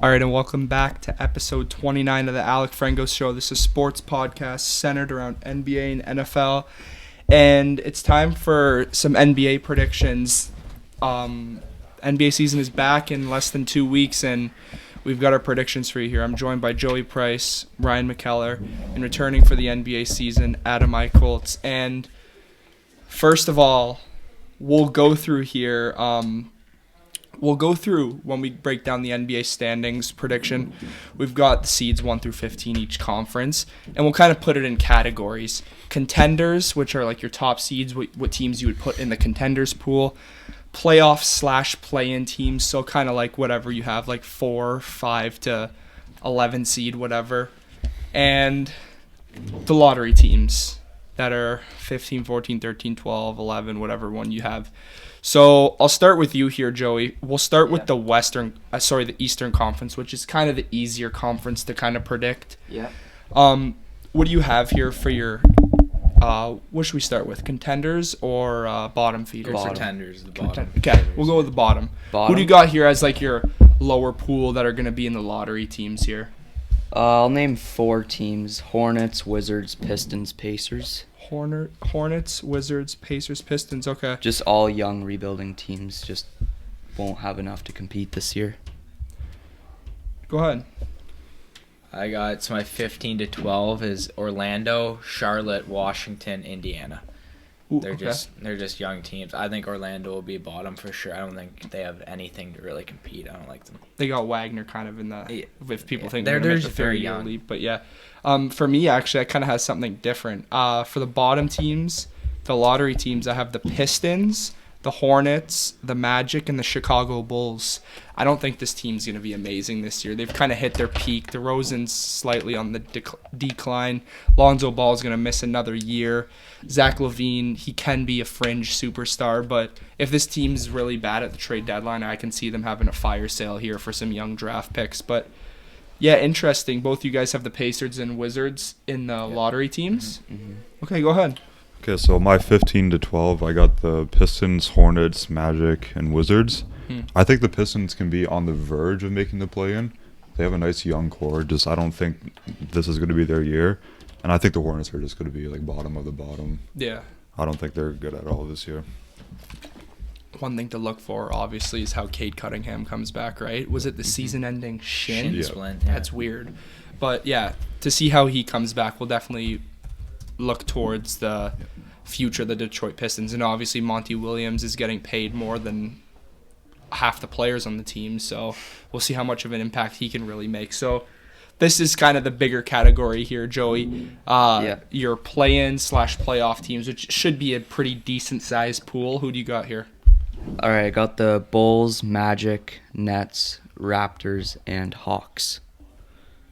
All right, and welcome back to episode 29 of the Alec Frengos Show. This is a sports podcast centered around NBA and NFL, and it's time for some NBA predictions. NBA season is back in less than 2 weeks, and we've got our predictions for you here. I'm joined by Joey Price, Ryan McKellar, and returning for the NBA season, Adam Eicholz. And first of all, we'll go through here. We'll go through when we break down the NBA standings prediction. We've got the seeds 1 through 15 each conference, and we'll kind of put it in categories. Contenders, which are like your top seeds, what teams you would put in the contenders pool. Playoff / play-in teams, so kind of like whatever you have, like 4, 5 to 11 seed, whatever. And the lottery teams that are 15, 14, 13, 12, 11, whatever one you have. So I'll start with you here, Joey. We'll start with the the Eastern Conference, which is kind of the easier conference to kind of predict. Yeah. What do you have here for your? What should we start with? Contenders or bottom feeders? Bottom. Contenders, the bottom. Okay, we'll go with the bottom. Who do you got here as like your lower pool that are going to be in the lottery teams here? I'll name 4 teams: Hornets, Wizards, Pistons, Pacers. Hornets, Wizards, Pacers, Pistons. Okay. Just all young rebuilding teams. Just won't have enough to compete this year. Go ahead. I got, so my 15 to 12 is Orlando, Charlotte, Washington, Indiana. Ooh, They're okay. just young teams. I think Orlando will be bottom for sure. I don't think they have anything to really compete. I don't like them. They got Wagner kind of in the. If people think They're they're just very young. leap, but yeah. For me, actually, I kind of has something different. For the bottom teams, the lottery teams, I have the Pistons, the Hornets, the Magic, and the Chicago Bulls. I don't think this team's going to be amazing this year. They've kind of hit their peak. DeRozan's slightly on the decline. Lonzo Ball's going to miss another year. Zach LaVine, he can be a fringe superstar, but if this team's really bad at the trade deadline, I can see them having a fire sale here for some young draft picks. But yeah, interesting. Both you guys have the Pacers and Wizards in the lottery teams. Mm-hmm. Okay, go ahead. Okay, so my 15 to 12, I got the Pistons, Hornets, Magic, and Wizards. I think the Pistons can be on the verge of making the play-in. They have a nice young core. Just I don't think this is going to be their year. And I think the Hornets are just going to be like bottom of the bottom. Yeah. I don't think they're good at all this year. One thing to look for, obviously, is how Cade Cunningham comes back, right? Was it the season-ending shin? Yeah. Splint. Yeah. That's weird. But, yeah, to see how he comes back, we'll definitely look towards the future of the Detroit Pistons. And obviously, Monty Williams is getting paid more than half the players on the team, so we'll see how much of an impact he can really make. So this is kind of the bigger category here, Joey. Your play-in / playoff teams, which should be a pretty decent-sized pool. Who do you got here? All right, I got the Bulls, Magic, Nets, Raptors, and Hawks.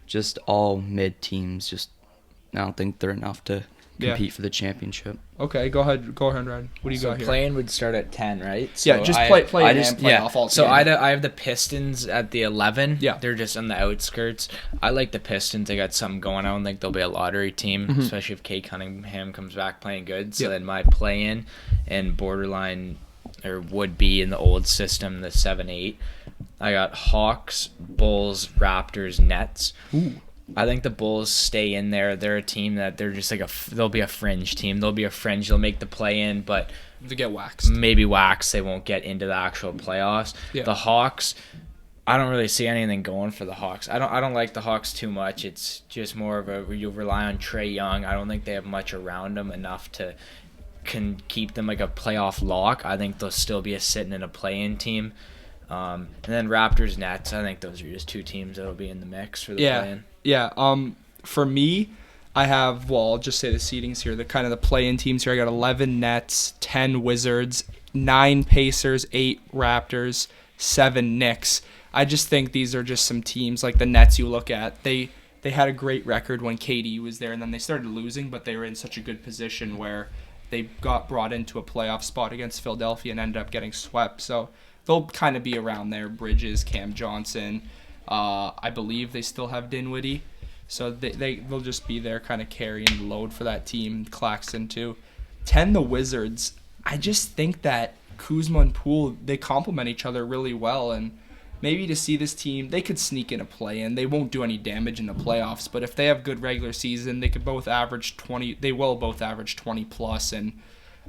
Just all mid teams. Just I don't think they're enough to compete for the championship. Okay, go ahead, Ryan. What do you got here? Play-in would start at 10, right? So just play and playoff all So together. I have the Pistons at the 11. Yeah. They're just on the outskirts. I like the Pistons. They got something going. I don't think they'll be a lottery team, especially if Cade Cunningham comes back playing good. So then my play-in and borderline, or would be in the old system, the 7-8. I got Hawks, Bulls, Raptors, Nets. Ooh. I think the Bulls stay in there. They're a team that they're just like they'll be a fringe team. They'll be a fringe. They'll make the play-in, but They get waxed. maybe wax. They won't get into the actual playoffs. Yeah. The Hawks, I don't really see anything going for the Hawks. I don't like the Hawks too much. It's just more of a you rely on Trae Young. I don't think they have much around them enough to can keep them like a playoff lock. I think they'll still be sitting in a play-in team. And then Raptors, Nets. I think those are just 2 teams that'll be in the mix for the play-in. Yeah. For me, I have, I'll just say the seedings here, the kind of the play-in teams here. I got 11 Nets, 10 Wizards, 9 Pacers, 8 Raptors, 7 Knicks. I just think these are just some teams like the Nets you look at. They had a great record when KD was there, and then they started losing, but they were in such a good position where they got brought into a playoff spot against Philadelphia and ended up getting swept. So they'll kind of be around there. Bridges, Cam Johnson. I believe they still have Dinwiddie. So they'll just be there kind of carrying the load for that team. Claxton too. 10, the Wizards. I just think that Kuzma and Poole, they complement each other really well. And maybe to see this team, they could sneak in a play-in. They won't do any damage in the playoffs, but if they have good regular season, they could both average 20. They will both average 20 plus, and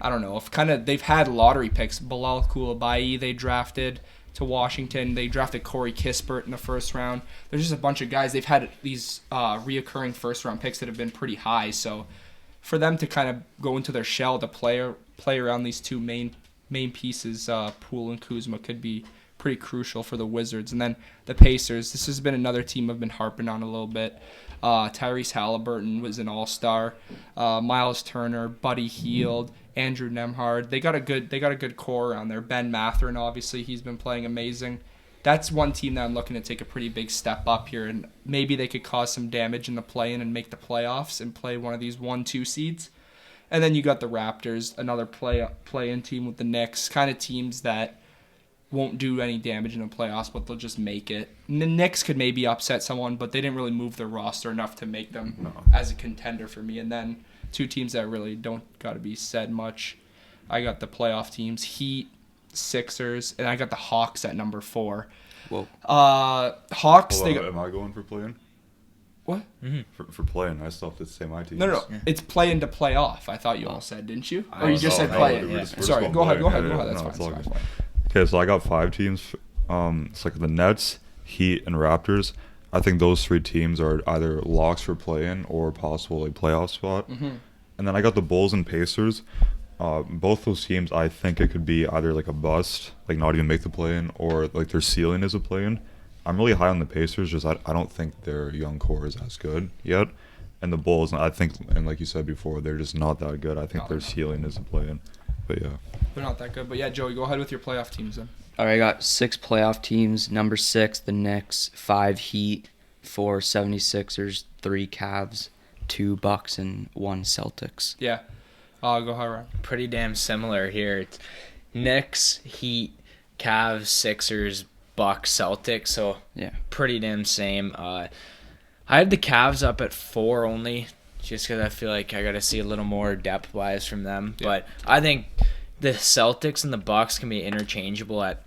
I don't know if they've had lottery picks. Bilal Coulibaly they drafted to Washington. They drafted Corey Kispert in the first round. There's just a bunch of guys. They've had these reoccurring first-round picks that have been pretty high. So for them to kind of go into their shell to play around these two main pieces, Poole and Kuzma, could be pretty crucial for the Wizards. And then the Pacers. This has been another team I've been harping on a little bit. Tyrese Halliburton was an all-star. Miles Turner, Buddy Hield, Andrew Nembhard. They got a good core around there. Ben Mathurin, obviously, he's been playing amazing. That's one team that I'm looking to take a pretty big step up here, and maybe they could cause some damage in the play-in and make the playoffs and play one of these 1-2 seeds. And then you got the Raptors, another play-in team with the Knicks, kind of teams that won't do any damage in the playoffs, but they'll just make it. And the Knicks could maybe upset someone, but they didn't really move their roster enough to make them as a contender for me. And then two teams that really don't got to be said much. I got the playoff teams, Heat, Sixers, and I got the Hawks at number 4. Whoa. Hawks. Am I going for play-in? What? Mm-hmm. For play-in, I still have to say my team. No. Yeah. It's play-in to play-off. I thought you all said, didn't you? Or you just said no, play-in. we're Sorry, just go ahead. play-in. That's No, it's fine. all good. Okay, so I got 5 teams. It's like the Nets, Heat, and Raptors. I think those 3 teams are either locks for play-in or possible playoff spot. Mm-hmm. And then I got the Bulls and Pacers. Both those teams, I think it could be either like a bust, like not even make the play-in, or like their ceiling is a play-in. I'm really high on the Pacers, just I don't think their young core is as good yet. And the Bulls, I think, and like you said before, they're just not that good. I think their ceiling is a play-in. But yeah. They're not that good. But yeah, Joey, go ahead with your playoff teams then. All right, I got 6 playoff teams. Number 6, the Knicks. 5, Heat. 4, 76ers. 3, Cavs. 2, Bucks. And 1, Celtics. Yeah. Go ahead, Ryan. Pretty damn similar here. It's Knicks, Heat, Cavs, Sixers, Bucks, Celtics. So Yeah. pretty damn same. I had the Cavs up at 4 only, just because I feel like I got to see a little more depth-wise from them. Yeah. But I think the Celtics and the Bucks can be interchangeable at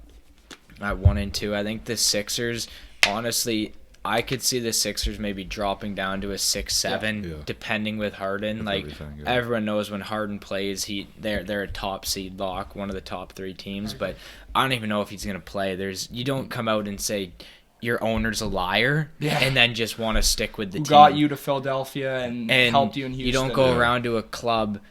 1 and 2. I think the Sixers, honestly, I could see the Sixers maybe dropping down to a 6-7, Yeah. depending with Harden. With like everything, yeah. everyone knows when Harden plays, they're a top seed lock, one of the top 3 teams. But I don't even know if he's gonna play. You don't come out and say your owner's a liar, and then just want to stick with the Who team. got you to Philadelphia and helped you in Houston. You don't go around to a club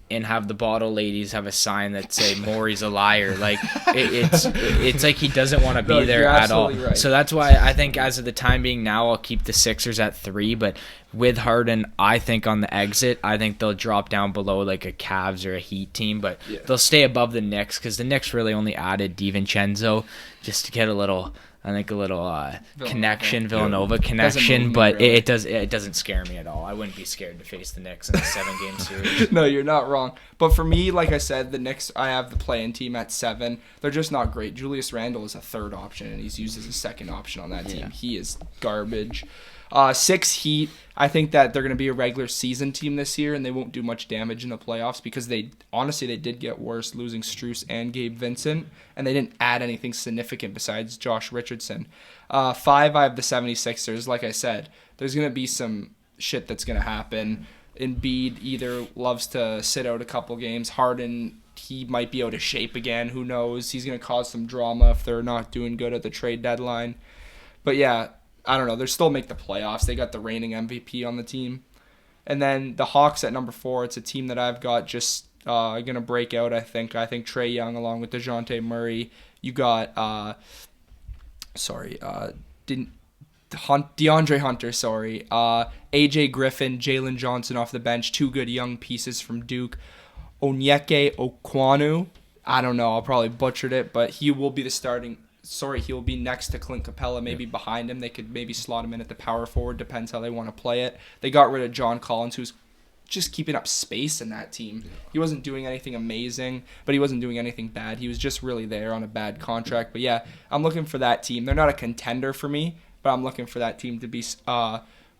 and have the bottle ladies have a sign that say Maury's a liar. Like it's like he doesn't want to be there at all. Right. So that's why I think as of the time being now, I'll keep the Sixers at 3. But with Harden, I think on the exit, I think they'll drop down below like a Cavs or a Heat team, but they'll stay above the Knicks because the Knicks really only added DiVincenzo just to get a little Villanova connection, but really. it doesn't scare me at all. I wouldn't be scared to face the Knicks in a 7-game series. No, you're not wrong. But for me, like I said, the Knicks, I have the play-in team at 7. They're just not great. Julius Randle is a 3rd option, and he's used as a 2nd option on that team. Yeah. He is garbage. 6 Heat, I think that they're going to be a regular season team this year, and they won't do much damage in the playoffs because they did get worse, losing Strus and Gabe Vincent, and they didn't add anything significant besides Josh Richardson. 5, I have the 76ers. Like I said, there's going to be some shit that's going to happen. Embiid either loves to sit out a couple games. Harden, he might be out of shape again. Who knows? He's going to cause some drama if they're not doing good at the trade deadline. But yeah, I don't know. They'll still make the playoffs. They got the reigning MVP on the team. And then the Hawks at number 4. It's a team that I've got just going to break out, I think. I think Trae Young along with DeJounte Murray. You got, DeAndre Hunter, AJ Griffin, Jalen Johnson off the bench. 2 good young pieces from Duke. Onyeka Okwanu. I don't know. I'll probably butchered it, but he will be he will be next to Clint Capella, maybe behind him. They could maybe slot him in at the power forward. Depends how they want to play it. They got rid of John Collins, who's just keeping up space in that team. He wasn't doing anything amazing, but he wasn't doing anything bad. He was just really there on a bad contract. But yeah, I'm looking for that team. They're not a contender for me, but I'm looking for that team to be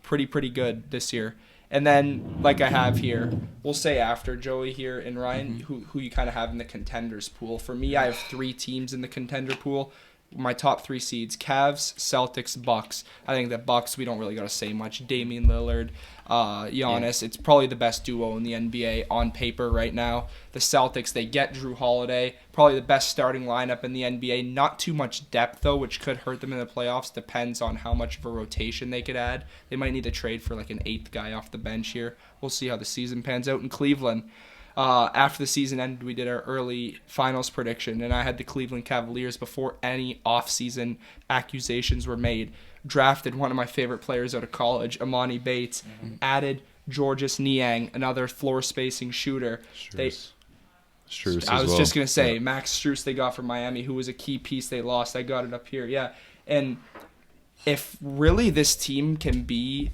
pretty good this year. And then, like I have here, we'll say after Joey here and Ryan, who you kind of have in the contenders pool. For me, I have 3 teams in the contender pool. my top 3 seeds: Cavs, Celtics, Bucks. I think the Bucks, we don't really got to say much. Damian Lillard, Giannis. It's probably the best duo in the NBA on paper right now. The Celtics, they get Drew Holiday, probably the best starting lineup in the NBA. Not too much depth, though, which could hurt them in the playoffs. Depends on how much of a rotation they could add. They might need to trade for like an 8th guy off the bench here. We'll see how the season pans out in Cleveland. After the season ended, we did our early finals prediction, and I had the Cleveland Cavaliers before any off-season accusations were made. Drafted one of my favorite players out of college, Amani Bates. Added Georges Niang, another floor-spacing shooter. Strus I was well. just going to say, Yeah. Max Strus they got from Miami, who was a key piece they lost. I got it up here, yeah. And if really this team can be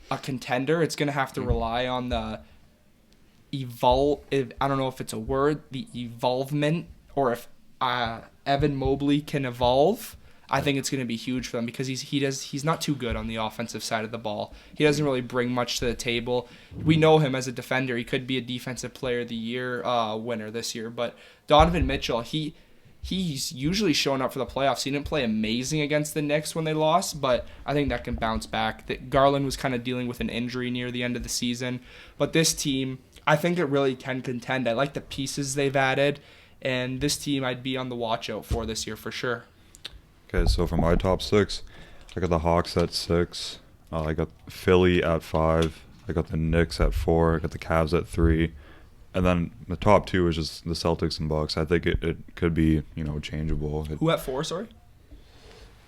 a contender, it's going to have to rely on the I don't know if it's a word, the evolvement, or if Evan Mobley can evolve. I think it's going to be huge for them because he's not too good on the offensive side of the ball. He doesn't really bring much to the table. We know him as a defender. He could be a defensive player of the year winner this year. But Donovan Mitchell, he's usually showing up for the playoffs. He didn't play amazing against the Knicks when they lost, but I think that can bounce back. Garland was kind of dealing with an injury near the end of the season. But this team, I think it really can contend. I like the pieces they've added, and this team I'd be on the watch out for this year for sure. Okay, so for my top 6, I got the Hawks at 6. I got Philly at 5. I got the Knicks at 4. I got the Cavs at 3. And then the top 2 is just the Celtics and Bucks. I think it could be, changeable. Who at 4, sorry?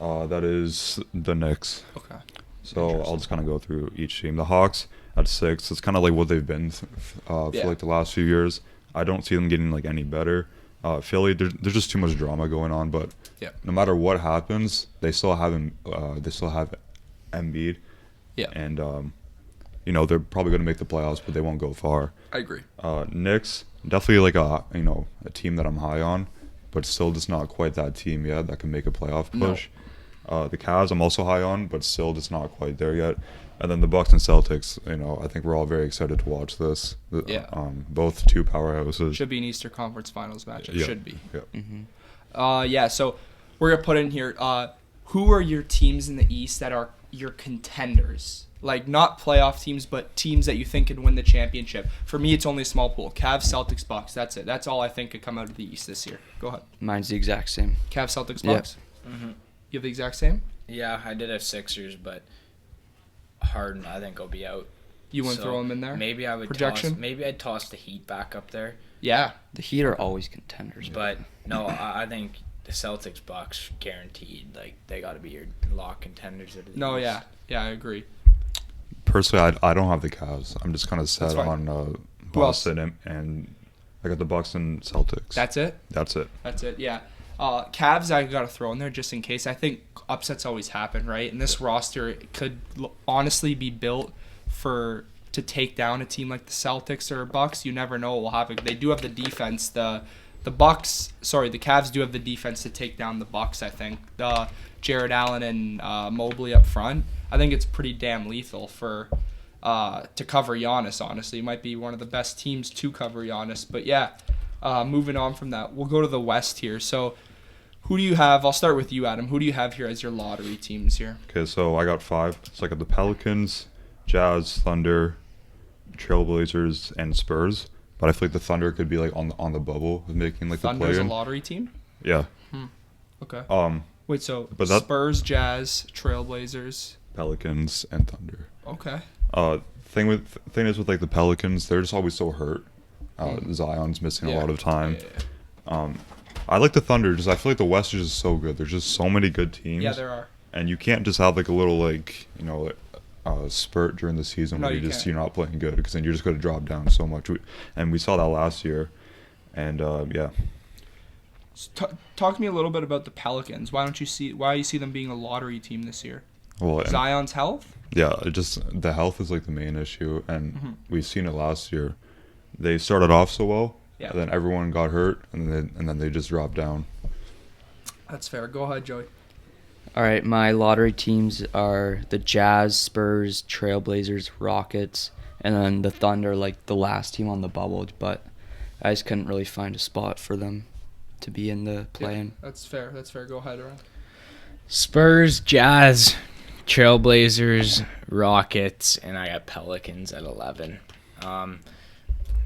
That is the Knicks. Okay. So I'll just kind of go through each team. The Hawks at 6. It's kind of like what they've been for like the last few years. I don't see them getting like any better. Philly, there's just too much drama going on, but no matter what happens, they still have Embiid. Yeah. And they're probably going to make the playoffs, but they won't go far. I agree. Knicks, definitely like a team that I'm high on, but still just not quite that team yet that can make a playoff push. No. The Cavs I'm also high on, but still just not quite there yet. And then the Bucks and Celtics, I think we're all very excited to watch this. Yeah. Both 2 powerhouses. Should be an Eastern Conference Finals matchup. Yeah. Should be. Yeah. Mm-hmm. So we're going to put in here, who are your teams in the East that are your contenders? Like, not playoff teams, but teams that you think could win the championship. For me, it's only a small pool. Cavs, Celtics, Bucks. That's it. That's all I think could come out of the East this year. Go ahead. Mine's the exact same. Cavs, Celtics, Bucks? Mm-hmm. You have the exact same? Yeah, I did have Sixers, but Harden, I think, will be out. You wouldn't throw him in there? Maybe I would Projection? I'd toss the Heat back up there. Yeah. The Heat are always contenders. But, no, I think the Celtics, Bucks, guaranteed. Like, they got to be your lock contenders. No, yeah. Yeah, I agree. Personally, I don't have the Cavs. I'm just kind of set on Boston and I got the Bucks and Celtics. That's it? That's it, yeah. Cavs, I got to throw in there just in case. I think upsets always happen, right? And this roster could honestly be built to take down a team like the Celtics or Bucks. You never know what will happen. They do have the defense. The Cavs do have the defense to take down the Bucks, I think. Jared Allen and Mobley up front. I think it's pretty damn lethal to cover Giannis, honestly. It might be one of the best teams to cover Giannis. But yeah, moving on from that, we'll go to the West here. So who do you have? I'll start with you, Adam. Who do you have here as your lottery teams here? Okay, so I got 5. So I got the Pelicans, Jazz, Thunder, Trailblazers, and Spurs. But I feel like the Thunder could be like on the bubble of making like Thunder's the play-in. a lottery team? Yeah. Okay. But Spurs, Jazz, Trailblazers, Pelicans, and Thunder. Okay. Thing is with like the Pelicans, they're just always so hurt. Zion's missing a lot of time. Yeah. I like the Thunder. Just I feel like the West is just so good. There's just so many good teams. Yeah, there are. And you can't just have like a little spurt during the season where you're not playing good, because then you're just going to drop down so much. And we saw that last year. And yeah. Talk to me a little bit about the Pelicans. Why you see them being a lottery team this year? Well, Zion's health? Yeah, the health is like the main issue, and we've seen it last year. They started off so well, and then everyone got hurt, and then they just dropped down. That's fair. Go ahead, Joey. All right, my lottery teams are the Jazz, Spurs, Trailblazers, Rockets, and then the Thunder, like the last team on the bubble, but I just couldn't really find a spot for them to be in the play-in. Yeah, that's fair. Go ahead, Aaron. Spurs, Jazz, Trailblazers, Rockets, and I got Pelicans at 11.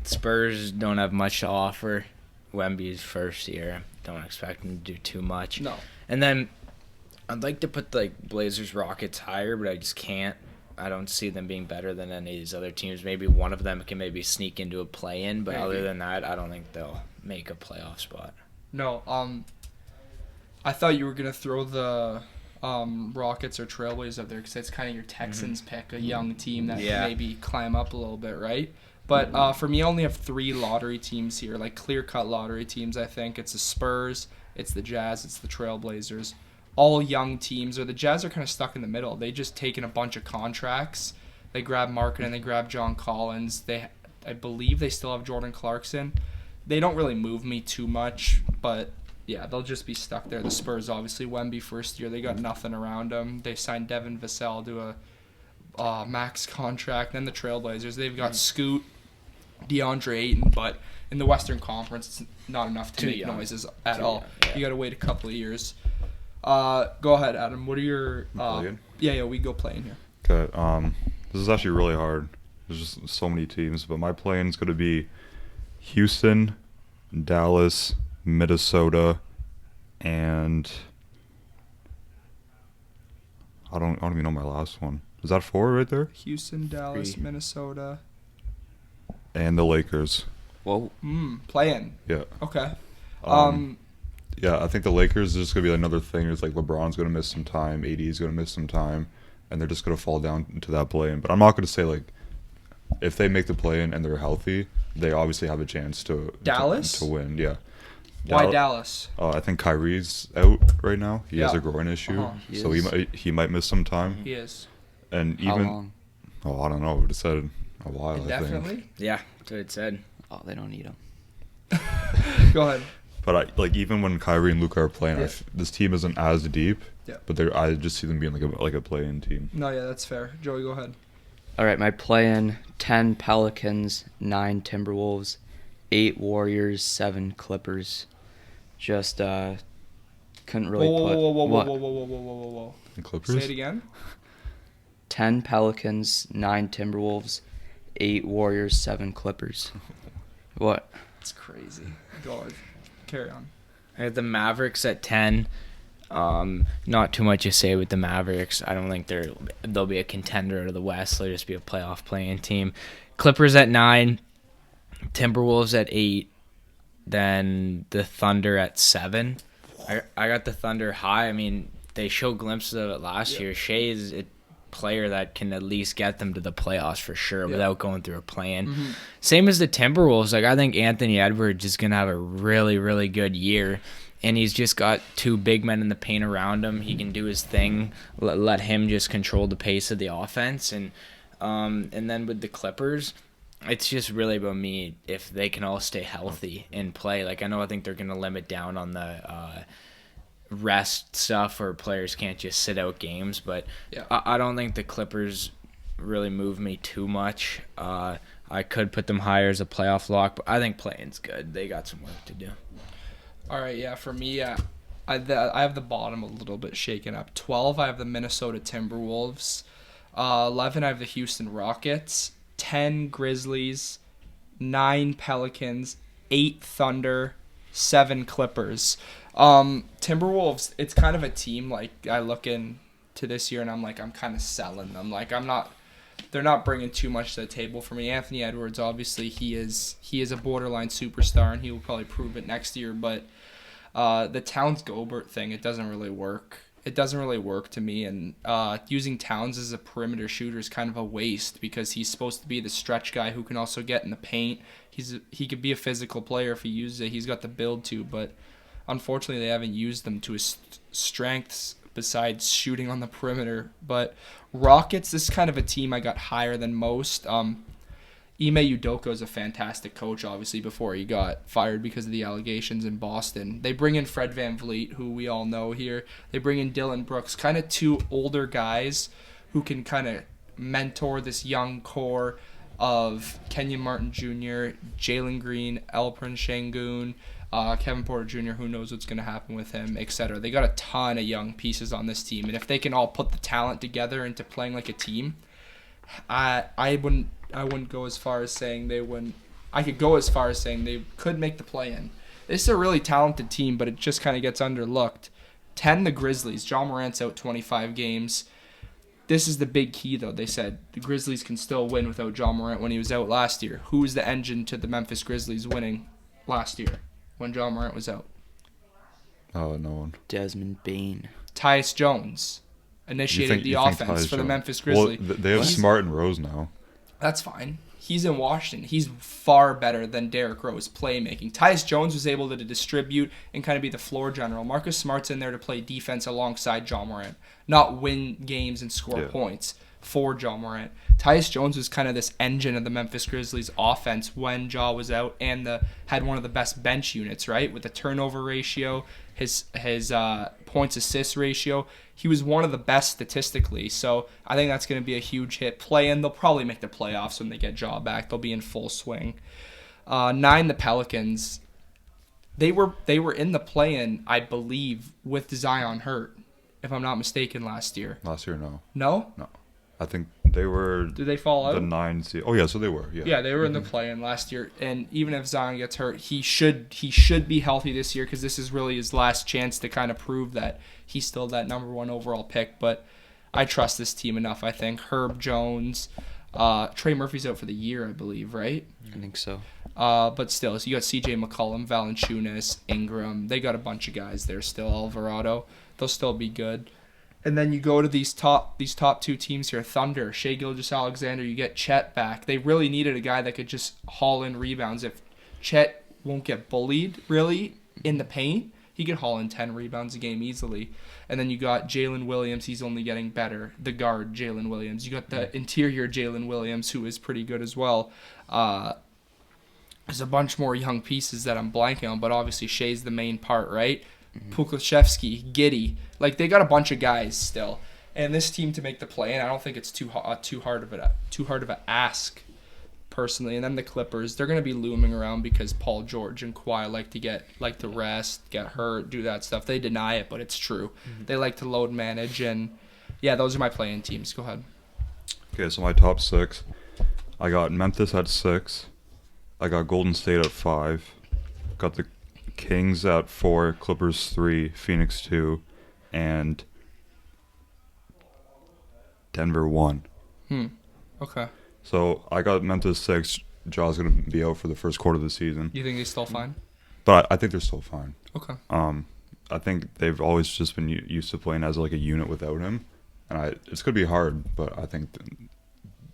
Spurs don't have much to offer. Wemby's first year. Don't expect him to do too much. No. And then I'd like to put Blazers, Rockets higher, but I just can't. I don't see them being better than any of these other teams. Maybe one of them can maybe sneak into a play-in, but other than that, I don't think they'll make a playoff spot. No. I thought you were gonna throw the Rockets or Trailblazers up there because it's kind of your Texans pick, a young team that can maybe climb up a little bit, right? But for me, I only have 3 lottery teams here, like clear-cut lottery teams. I think it's the Spurs, it's the Jazz, it's the Trailblazers. All young teams, or the Jazz are kind of stuck in the middle. They just taken a bunch of contracts. They grab Markin and they grab John Collins. I believe they still have Jordan Clarkson. They don't really move me too much, but yeah, they'll just be stuck there. The Spurs, obviously, Wemby first year, they got nothing around them. They signed Devin Vassell to a max contract. Then the Trailblazers, they've got Scoot, DeAndre Ayton, but in the Western Conference, it's not enough to make noises at all. You got to wait a couple of years. Go ahead, Adam. What are your... we go playing here. Okay, this is actually really hard. There's just so many teams, but my play-in's going to be Houston, Dallas, Minnesota, and I don't even know my last one. Is that 4 right there? Houston, Dallas, Minnesota. And the Lakers. Whoa. Play-in. Yeah. Okay. Yeah, I think the Lakers is just going to be another thing. It's like LeBron's going to miss some time, AD's going to miss some time, and they're just going to fall down into that play-in. But I'm not going to say, like, if they make the play-in and they're healthy, they obviously have a chance to win. Yeah. Why Dallas? I think Kyrie's out right now. He has a groin issue, so he might miss some time. He is. And How even long? I don't know. It said a while. Indefinitely? I think. Yeah, that's what it said. Oh, they don't need him. Go ahead. But even when Kyrie and Luka are playing, this team isn't as deep. Yeah. But I just see them being like a play-in team. No, yeah, that's fair. Joey, go ahead. All right, my play-in: 10 Pelicans, 9 Timberwolves, 8 Warriors, 7 Clippers. Just couldn't really put. Whoa. The Clippers. Say it again. 10 Pelicans, 9 Timberwolves, 8 Warriors, 7 Clippers. What? It's crazy. Go ahead. Carry on. I have the Mavericks at 10. Not too much to say with the Mavericks. I don't think they'll be a contender to the West. They'll just be a playoff playing team. Clippers at 9. Timberwolves at 8. Then the Thunder at 7. I got the Thunder high. I mean, they showed glimpses of it last year. Shea is a player that can at least get them to the playoffs for sure without going through a play-in. Same as the Timberwolves. Like, I think Anthony Edwards is going to have a really, really good year. And he's just got 2 big men in the paint around him. He can do his thing. Let him just control the pace of the offense. And then with the Clippers, it's just really about me if they can all stay healthy and play. Like, I think they're going to limit down on the rest stuff where players can't just sit out games. But I don't think the Clippers really move me too much. I could put them higher as a playoff lock, but I think play-in's good. They got some work to do. All right, yeah, for me, I have the bottom a little bit shaken up. 12, I have the Minnesota Timberwolves. 11, I have the Houston Rockets. 10, Grizzlies. 9, Pelicans. 8, Thunder. 7, Clippers. Timberwolves, it's kind of a team, like, I look into this year and I'm kind of selling them. Like, they're not bringing too much to the table for me. Anthony Edwards, obviously, he is a borderline superstar, and he will probably prove it next year. But the Towns-Gobert thing, it doesn't really work. It doesn't really work to me, and using Towns as a perimeter shooter is kind of a waste because he's supposed to be the stretch guy who can also get in the paint. He could be a physical player if he uses it. He's got the build to, but unfortunately they haven't used him to his strengths besides shooting on the perimeter. But Rockets, this is kind of a team I got higher than most. Ime Udoka is a fantastic coach, obviously, before he got fired because of the allegations in Boston. They bring in Fred VanVleet, who we all know here. They bring in Dylan Brooks, kind of 2 older guys who can kind of mentor this young core of Kenyon Martin Jr., Jalen Green, Alperen Şengün, Kevin Porter Jr., who knows what's going to happen with him, etc. They got a ton of young pieces on this team, and if they can all put the talent together into playing like a team, I wouldn't go as far as saying they wouldn't. I could go as far as saying they could make the play-in. This is a really talented team, but it just kind of gets underlooked. 10, the Grizzlies. John Morant's out 25 games. This is the big key, though. They said the Grizzlies can still win without John Morant when he was out last year. Who was the engine to the Memphis Grizzlies winning last year when John Morant was out? Oh, no one. Desmond Bane. Tyus Jones initiated the offense for the Memphis Grizzlies. Well, they have Smart and Rose now. That's fine. He's in Washington. He's far better than Derrick Rose playmaking. Tyus Jones was able to distribute and kind of be the floor general. Marcus Smart's in there to play defense alongside John Morant, not win games and score points for John Morant. Tyus Jones was kind of this engine of the Memphis Grizzlies offense when Ja was out, and had one of the best bench units, right? With the turnover ratio, his points assist ratio. He was one of the best statistically, so I think that's going to be a huge hit. Play-in, they'll probably make the playoffs when they get Ja back. They'll be in full swing. 9, the Pelicans. They were in the play-in, I believe, with Zion hurt, if I'm not mistaken, last year. Last year, no. No? No. I think they were... Did they fall out? The 9 seed. Oh, yeah, so they were. Yeah, they were in the play-in last year. And even if Zion gets hurt, he should be healthy this year because this is really his last chance to kind of prove that he's still that number 1 overall pick. But I trust this team enough, I think. Herb Jones. Trey Murphy's out for the year, I believe, right? I think so. But still, so you got CJ McCollum, Valanciunas, Ingram. They got a bunch of guys there still. Alvarado. They'll still be good. And then you go to these top 2 teams here, Thunder, Shai Gilgeous-Alexander. You get Chet back. They really needed a guy that could just haul in rebounds. If Chet won't get bullied really in the paint, he could haul in 10 rebounds a game easily. And then you got Jalen Williams. He's only getting better. The guard, Jalen Williams. You got the interior Jalen Williams, who is pretty good as well. There's a bunch more young pieces that I'm blanking on, but obviously Shai's the main part, right? Puklashevsky, Giddey, like they got a bunch of guys still, and this team to make the play, and I don't think it's too hard of an ask, personally. And then the Clippers, they're gonna be looming around because Paul George and Kawhi like to rest, get hurt, do that stuff. They deny it, but it's true. They like to load manage, and yeah, those are my playing teams. Go ahead. Okay, so my top 6, I got Memphis at 6, I got Golden State at 5, got the Kings at 4, Clippers 3, Phoenix 2, and Denver 1. Okay. So I got Memphis 6. Ja's going to be out for the first quarter of the season. You think he's still fine? But I think they're still fine. Okay. I think they've always just been used to playing as like a unit without him. And it's going to be hard, but I think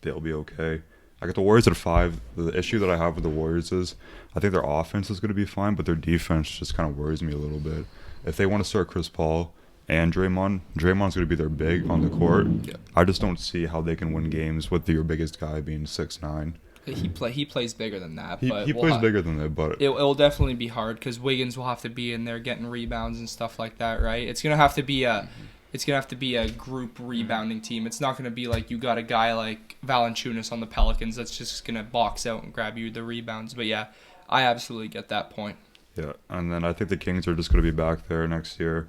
they'll be okay. I got the Warriors at 5. The issue that I have with the Warriors is I think their offense is going to be fine, but their defense just kind of worries me a little bit. If they want to start Chris Paul and Draymond's going to be their big on the court. Yeah. I just don't see how they can win games with your biggest guy being 6'9". He plays bigger than that. He But plays bigger than that, but it'll definitely be hard because Wiggins will have to be in there getting rebounds and stuff like that, right? It's gonna have to be a group rebounding team. It's not gonna be like you got a guy like Valanciunas on the Pelicans that's just gonna box out and grab you the rebounds. But yeah, I absolutely get that point. yeah. And then I think the Kings are just going to be back there next year.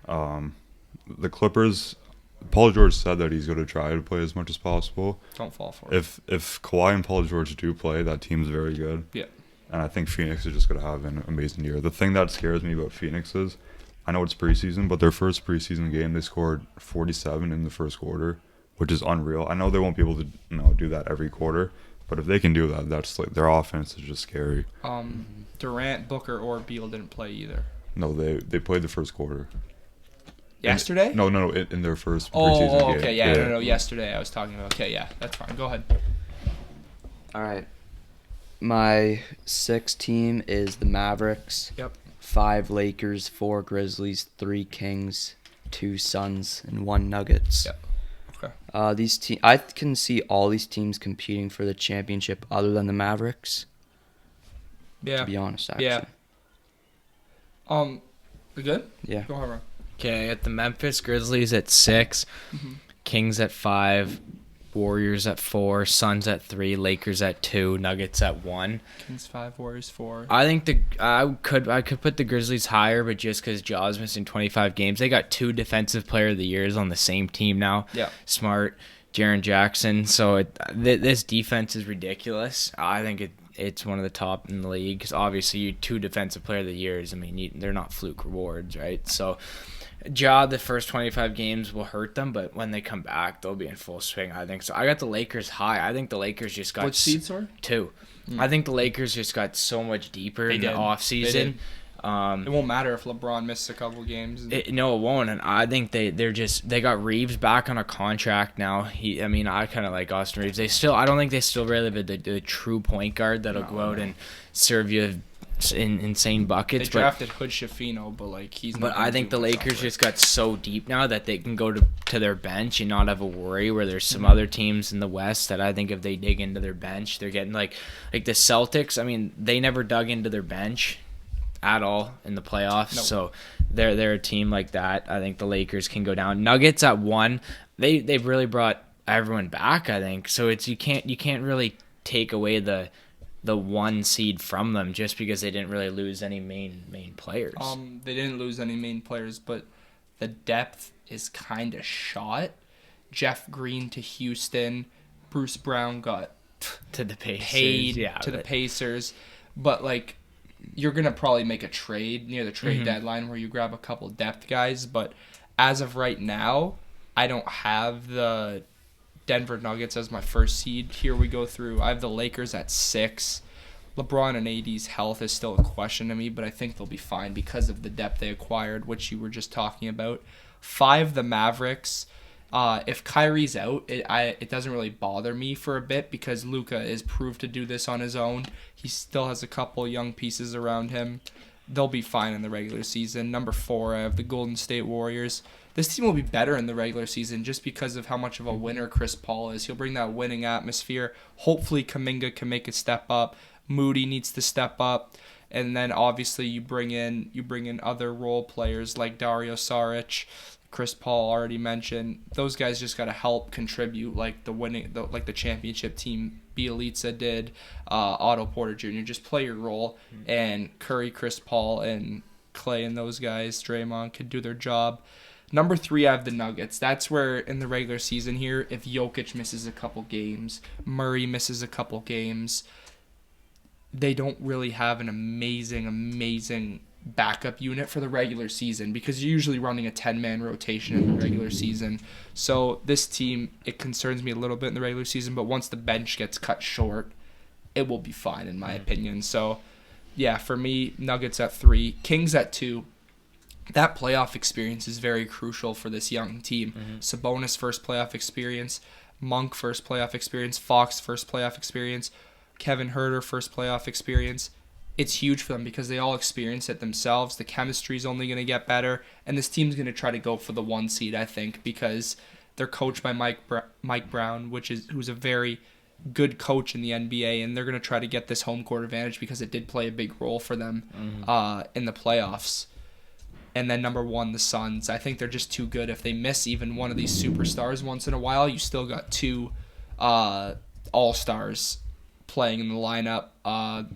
The Clippers, Paul George said that he's going to try to play as much as possible. Don't fall for it. If Kawhi and Paul George do play, that team's very good. Yeah. And I think Phoenix is just going to have an amazing year. The thing that scares me about Phoenix is, I know it's preseason, but their first preseason game, they scored 47 in the first quarter, which is unreal. I know they won't be able to do that every quarter, but if they can do that, that's like their offense is just scary. Durant, Booker, or Beal didn't play either. No, they played the first quarter. Yesterday? No, in their first preseason game. Oh, okay, yeah, no, yesterday I was talking about. Okay, yeah, that's fine. Go ahead. All right. My 6th team is the Mavericks. Yep. 5 Lakers, 4 Grizzlies, 3 Kings, 2 Suns, and 1 Nuggets. Yep. Okay. I can see all these teams competing for the championship other than the Mavericks. Yeah. To be honest, actually. Yeah. We good? Yeah. Go ahead, Ron. Okay, I got the Memphis Grizzlies at 6, Kings at 5, Warriors at 4, Suns at 3, Lakers at 2, Nuggets at 1. Kings 5, Warriors 4. I think I could put the Grizzlies higher, but just because Jaw's missing 25 games, they got 2 Defensive Player of the Years on the same team now. Yeah. Smart, Jaren Jackson. So this defense is ridiculous. I think it's one of the top in the league because obviously you 2 Defensive Player of the Years. I mean, they're not fluke rewards, right? So Ja, the first 25 games will hurt them, but when they come back, they'll be in full swing, I think. So I got the Lakers high. I think the Lakers just got... Which seed, sorry? 2. I think the Lakers just got so much deeper in the offseason. It won't matter if LeBron misses a couple games. No, it won't. And I think they got Reeves back on a contract now. I kind of like Austin Reeves. I don't think they still really have the true point guard that'll go out and serve you insane buckets. They drafted Hood Schifino, but he's not. But I think the Lakers just got so deep now that they can go to their bench and not have a worry where there's some other teams in the West that I think if they dig into their bench, they're getting like the Celtics. I mean, they never dug into their bench at all in the playoffs. Nope. So they're a team like that. I think the Lakers can go down. Nuggets at 1. They've really brought everyone back, I think. So you can't really take away the 1 seed from them just because they didn't really lose any main players. They didn't lose any main players, but the depth is kind of shot. Jeff Green to Houston, Bruce Brown got to the Pacers, paid to the Pacers, but you're gonna probably make a trade near the trade deadline where you grab a couple depth guys. But as of right now, I don't have the Denver Nuggets as my first seed. Here we go through. I have the Lakers at 6. LeBron and AD's health is still a question to me, but I think they'll be fine because of the depth they acquired, which you were just talking about. 5, the Mavericks. If Kyrie's out, it doesn't really bother me for a bit because Luka is proved to do this on his own. He still has a couple young pieces around him. They'll be fine in the regular season. Number 4, I have the Golden State Warriors. This team will be better in the regular season just because of how much of a winner Chris Paul is. He'll bring that winning atmosphere. Hopefully Kuminga can make a step up. Moody needs to step up. And then obviously you bring in other role players like Dario Saric, Chris Paul already mentioned. Those guys just got to help contribute like the championship team Bielitsa did, Otto Porter Jr. Just play your role, and Curry, Chris Paul, and Clay and those guys, Draymond, could do their job. Number 3, I have the Nuggets. That's where in the regular season here, if Jokic misses a couple games, Murray misses a couple games, they don't really have an amazing backup unit for the regular season because you're usually running a 10-man rotation in the regular season. So this team, it concerns me a little bit in the regular season, but once the bench gets cut short, it will be fine in my opinion. So, yeah, for me, Nuggets at 3, Kings at 2. That playoff experience is very crucial for this young team. Sabonis first playoff experience, Monk first playoff experience, Fox first playoff experience, Kevin Huerter first playoff experience. It's huge for them because they all experience it themselves. The chemistry is only going to get better, and this team's going to try to go for the 1 seed, I think, because they're coached by Mike Brown, who's a very good coach in the NBA, and they're going to try to get this home court advantage because it did play a big role for them in the playoffs. And then number 1, the Suns. I think they're just too good. If they miss even one of these superstars once in a while, you still got 2 all-stars playing in the lineup.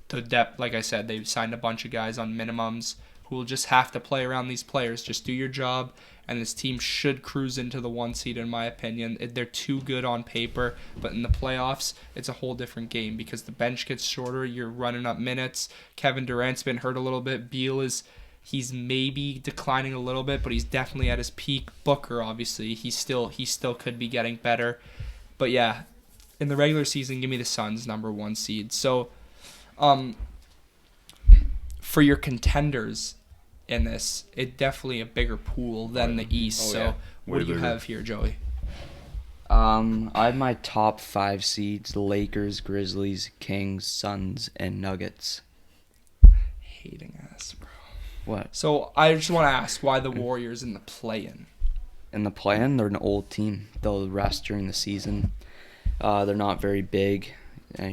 The depth, like I said, they've signed a bunch of guys on minimums who will just have to play around these players. Just do your job, and this team should cruise into the 1 seed, in my opinion. They're too good on paper, but in the playoffs, it's a whole different game because the bench gets shorter. You're running up minutes. Kevin Durant's been hurt a little bit. He's maybe declining a little bit, but he's definitely at his peak. Booker, obviously, he still could be getting better. But yeah, in the regular season, give me the Suns, number 1 seed. So, for your contenders in this, it's definitely a bigger pool than the East. What do you have here, Joey? I have my top 5 seeds: the Lakers, Grizzlies, Kings, Suns, and Nuggets. Hating ass, bro. What? So I just want to ask why the Warriors in the play-in. In the play-in, they're an old team. They'll rest during the season. They're not very big.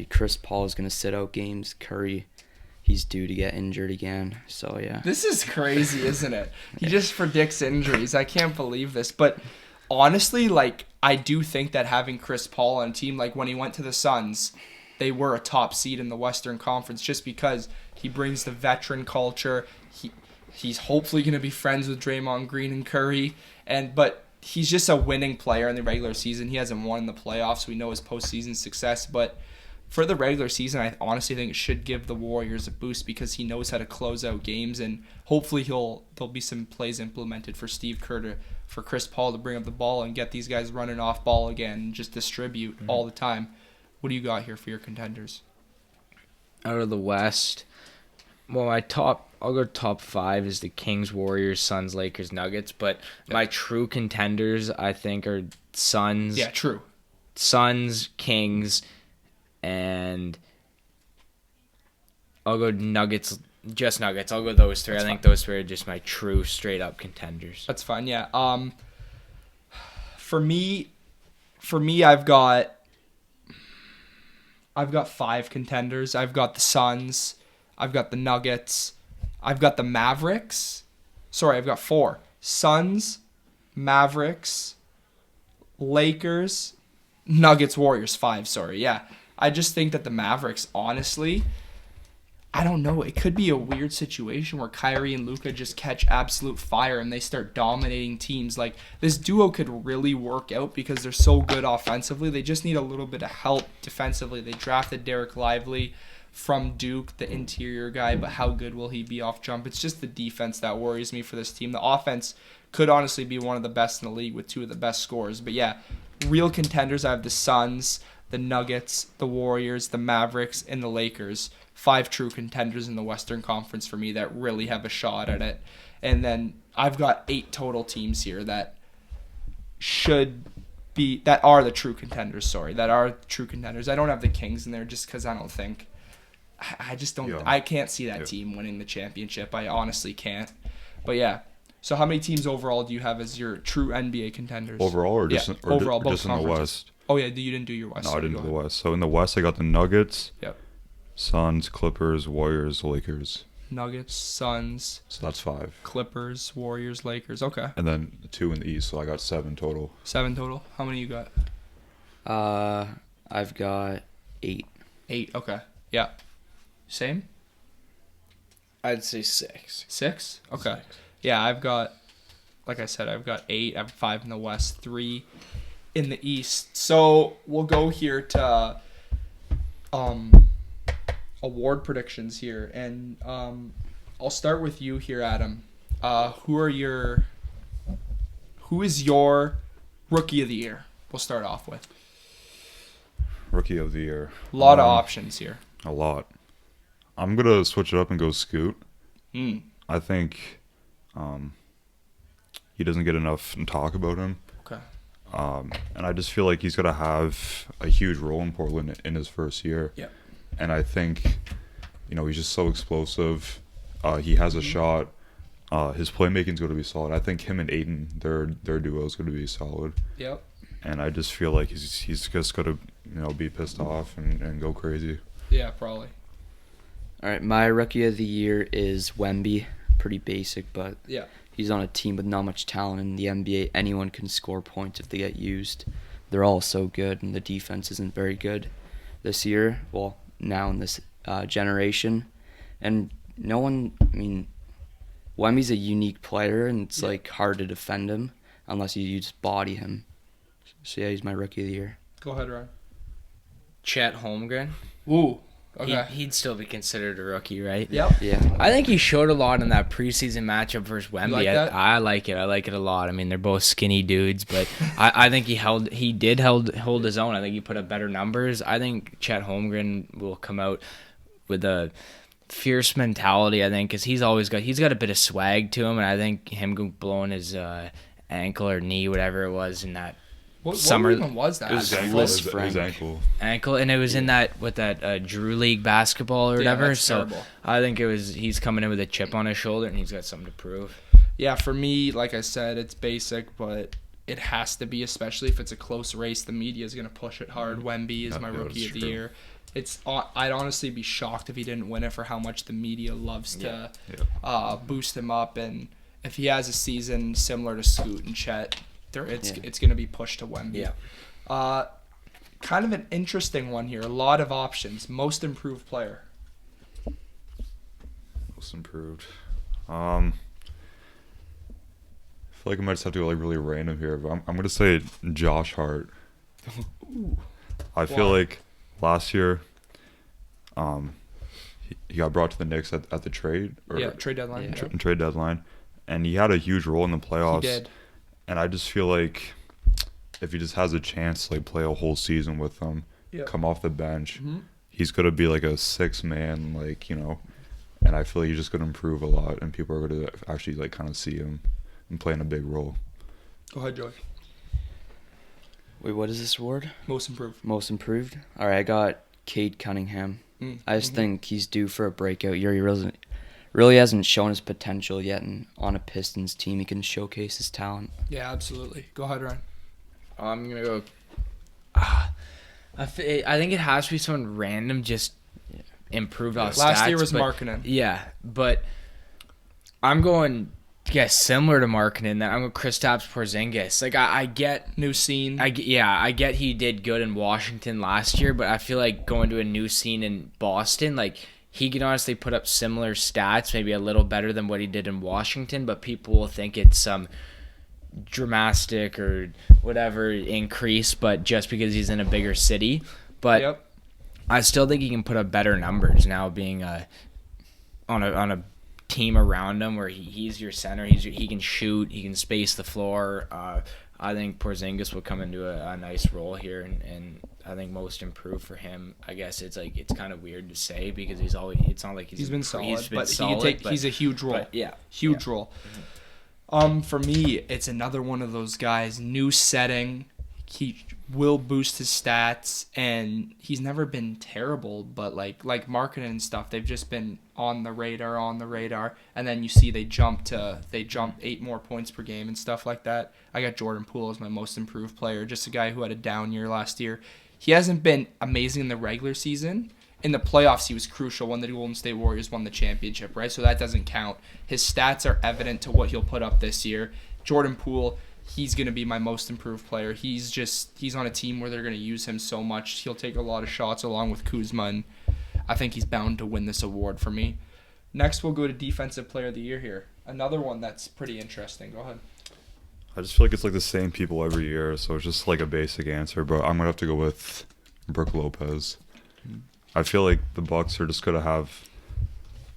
Chris Paul is going to sit out games. Curry, he's due to get injured again. So, yeah. This is crazy, isn't it? He just predicts injuries. I can't believe this. But honestly, like, I do think that having Chris Paul on a team, like when he went to the Suns, they were a top seed in the Western Conference just because he brings the veteran culture. He's hopefully going to be friends with Draymond Green and Curry, but he's just a winning player in the regular season. He hasn't won in the playoffs. We know his postseason success, but for the regular season, I honestly think it should give the Warriors a boost because he knows how to close out games, and hopefully there'll be some plays implemented for Steve Kerr for Chris Paul to bring up the ball and get these guys running off ball again and just distribute all the time. What do you got here for your contenders? Out of the West, well, I'll go top 5 is the Kings, Warriors, Suns, Lakers, Nuggets, but my true contenders I think are Suns. Yeah, true. Suns, Kings, and I'll go Nuggets, just Nuggets. I'll go those 3. I think those 3 are just my true straight up contenders. That's fine. Yeah. For me, I've got 5 contenders. I've got the Suns, I've got the Nuggets, I've got the Mavericks. Sorry, I've got 4. Suns, Mavericks, Lakers, Nuggets, Warriors. 5, sorry. Yeah. I just think that the Mavericks, honestly, I don't know. It could be a weird situation where Kyrie and Luka just catch absolute fire and they start dominating teams. Like, this duo could really work out because they're so good offensively. They just need a little bit of help defensively. They drafted Derek Lively from Duke, the interior guy, but how good will he be off jump? It's just the defense that worries me for this team. The offense could honestly be one of the best in the league with 2 of the best scorers. But yeah, real contenders, I have the Suns, the Nuggets, the Warriors, the Mavericks, and the Lakers. 5 true contenders in the Western Conference for me that really have a shot at it. And then I've got 8 total teams here that are the true contenders, that are true contenders. I don't have the Kings in there just because I just don't. Yeah. I can't see that team winning the championship. I honestly can't. But yeah. So how many teams overall do you have as your true NBA contenders? Overall or just, overall, both just in the West? Oh, yeah, you didn't do your West. No, I didn't do the West. So in the West, I got the Nuggets, Yep. Suns, Clippers, Warriors, Lakers. Nuggets, Suns. So that's 5. Clippers, Warriors, Lakers. Okay. And then 2 in the East, so I got 7 total. 7 total. How many you got? I've got 8. 8. Okay. Yeah. Same? I'd say 6. 6? Okay. 6. Yeah, I've got 8. I have 5 in the West, 3 in the East. So we'll go here to award predictions here, and I'll start with you here, Adam. Who is your rookie of the year? We'll start off with Rookie of the year. a lot of options here. A lot. I'm gonna switch it up and go Scoot. I think he doesn't get enough talk about him. Okay. And I just feel like he's gonna have a huge role in Portland in his first year. Yeah. And I think, he's just so explosive. He has a shot. His playmaking's going to be solid. I think him and Aiden, their duo is going to be solid. Yep. And I just feel like he's just going to be pissed off and go crazy. Yeah, probably. All right, my rookie of the year is Wemby. Pretty basic, but Yeah. he's on a team with not much talent in the NBA. Anyone can score points if they get used. They're all so good, and the defense isn't very good this year. Well, now in this generation. And Wemby's a unique player, and it's hard to defend him unless you just body him. So yeah, he's my rookie of the year. Go ahead, Ryan. Chet Holmgren. Ooh. Okay. He'd still be considered a rookie, right? Yep. Yeah. I think he showed a lot in that preseason matchup versus Wemby. like that? I like it. I like it a lot. I mean, they're both skinny dudes, but I think he did hold his own. I think he put up better numbers. I think Chet Holmgren will come out with a fierce mentality, I think, because he's got a bit of swag to him, and I think him blowing his ankle or knee, whatever it was, in that summer. What even was that? It was His ankle. And it was in that with that Drew League basketball or whatever. that's So terrible. I think he's coming in with a chip on his shoulder, and he's got something to prove. Yeah, for me, like I said, it's basic, but it has to be, especially if it's a close race. The media is going to push it hard. Wemby is my rookie of the year. I'd honestly be shocked if he didn't win it for how much the media loves to boost him up. And if he has a season similar to Scoot and Chet, it's going to be pushed to Wemby. Yeah. Kind of an interesting one here. A lot of options. Most improved player. Most improved. I feel like I might just have to go like really random here, but I'm gonna say Josh Hart. I feel like last year, he got brought to the Knicks at the trade Trade deadline. Yeah. trade deadline, and he had a huge role in the playoffs. He did. And I just feel like if he just has a chance to like play a whole season with them, come off the bench, he's gonna be like a 6-man, like, you know. And I feel like he's just gonna improve a lot, and people are gonna actually like kind of see him and playing a big role. Go ahead, Joey. Wait, what is this award? Most improved. Most improved? All right, I got Cade Cunningham. I just think he's due for a breakout year. He really hasn't shown his potential yet, and on a Pistons team, he can showcase his talent. Yeah, absolutely. Go ahead, Ryan. I'm going to go... I think it has to be someone random, just improved off stats. Last year was Markkanen. Yeah, but I'm going... Yeah, similar to Markkanen, that I'm with Kristaps Porzingis. Like I get new scene. I get he did good in Washington last year, but I feel like going to a new scene in Boston, like he can honestly put up similar stats, maybe a little better than what he did in Washington, but people will think it's some dramatic or whatever increase, but just because he's in a bigger city. But I still think he can put up better numbers now, being on a team around him where he's your center. He can shoot. He can space the floor. I think Porzingis will come into a nice role here, and I think most improved for him. I guess it's kind of weird to say because it's not like he's been solid, but solid, he's a huge role. Huge role. For me, it's another one of those guys. New setting. He will boost his stats, and he's never been terrible. But like Markkanen and stuff, they've just been on the radar, and then you see they jump 8 more points per game and stuff like that. I got Jordan Poole as my most improved player, just a guy who had a down year last year. He hasn't been amazing in the regular season. In the playoffs, he was crucial when the Golden State Warriors won the championship, right? So that doesn't count. His stats are evident to what he'll put up this year. Jordan Poole, he's going to be my most improved player. He's on a team where they're going to use him so much. He'll take a lot of shots along with Kuzma, and I think he's bound to win this award for me. Next, we'll go to Defensive Player of the Year here. Another one that's pretty interesting. Go ahead. I just feel like it's like the same people every year, so it's just like a basic answer, but I'm going to have to go with Brook Lopez. I feel like the Bucks are just going to have,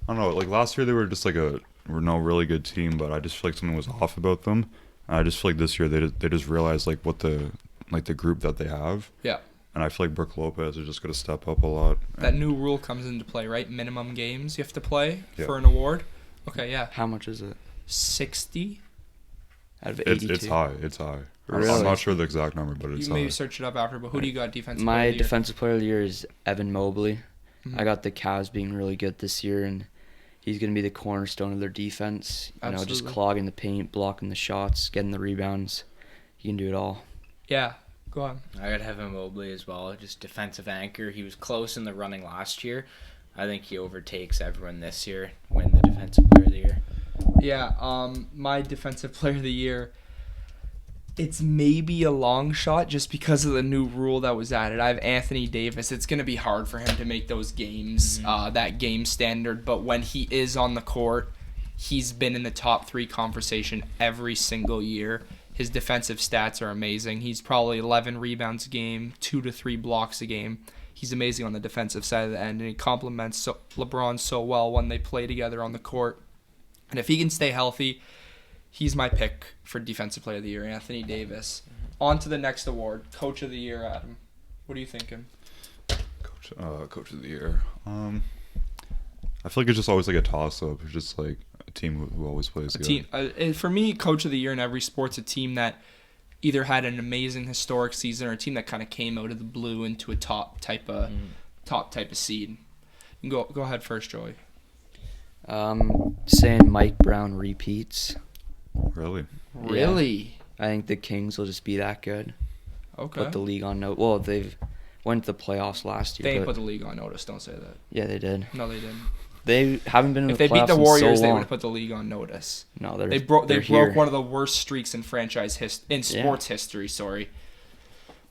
I don't know, like last year they were just like were no really good team, but I just feel like something was off about them. And I just feel like this year they just realized like what the group that they have. Yeah. And I feel like Brook Lopez is just going to step up a lot. That new rule comes into play, right? Minimum games you have to play for an award. Okay, yeah. How much is it? 60 out of 82. It's high. It's high. Really? I'm not sure the exact number, but it's You high. maybe search it up after, but who do you got defensive player My of the year? defensive player of the year is Evan Mobley. I got the Cavs being really good this year, and he's going to be the cornerstone of their defense. You know, just Absolutely. clogging the paint, blocking the shots, getting the rebounds. He can do it all. Yeah, go on. I got Evan Mobley as well, just defensive anchor. He was close in the running last year. I think he overtakes everyone this year, win the defensive player of the year. Yeah, my defensive player of the year, it's maybe a long shot just because of the new rule that was added. I have Anthony Davis. It's going to be hard for him to make those games, that game standard, but when he is on the court, he's been in the top 3 conversation every single year. His defensive stats are amazing. He's probably 11 rebounds a game, 2 to 3 blocks a game. He's amazing on the defensive side of the end, and he complements LeBron so well when they play together on the court. And if he can stay healthy, he's my pick for Defensive Player of the Year, Anthony Davis. On to the next award, Coach of the Year, Adam. What are you thinking? Coach of the Year. I feel like it's just always like a toss-up. It's just like a team who always plays good. For me, Coach of the Year in every sport's a team that either had an amazing historic season or a team that kind of came out of the blue into a top type of seed. You can go ahead first, Joey. Saying Mike Brown repeats. Really? Really? I think the Kings will just be that good. Okay. Put the league on note. Well, they've went to the playoffs last year. They ain't but put the league on notice. Don't say that. yeah, they did. No, they didn't. They haven't been in If the they beat playoffs the Warriors, in so they would long. have put the league on notice. No, They broke here. one of the worst streaks in sports history. Sorry,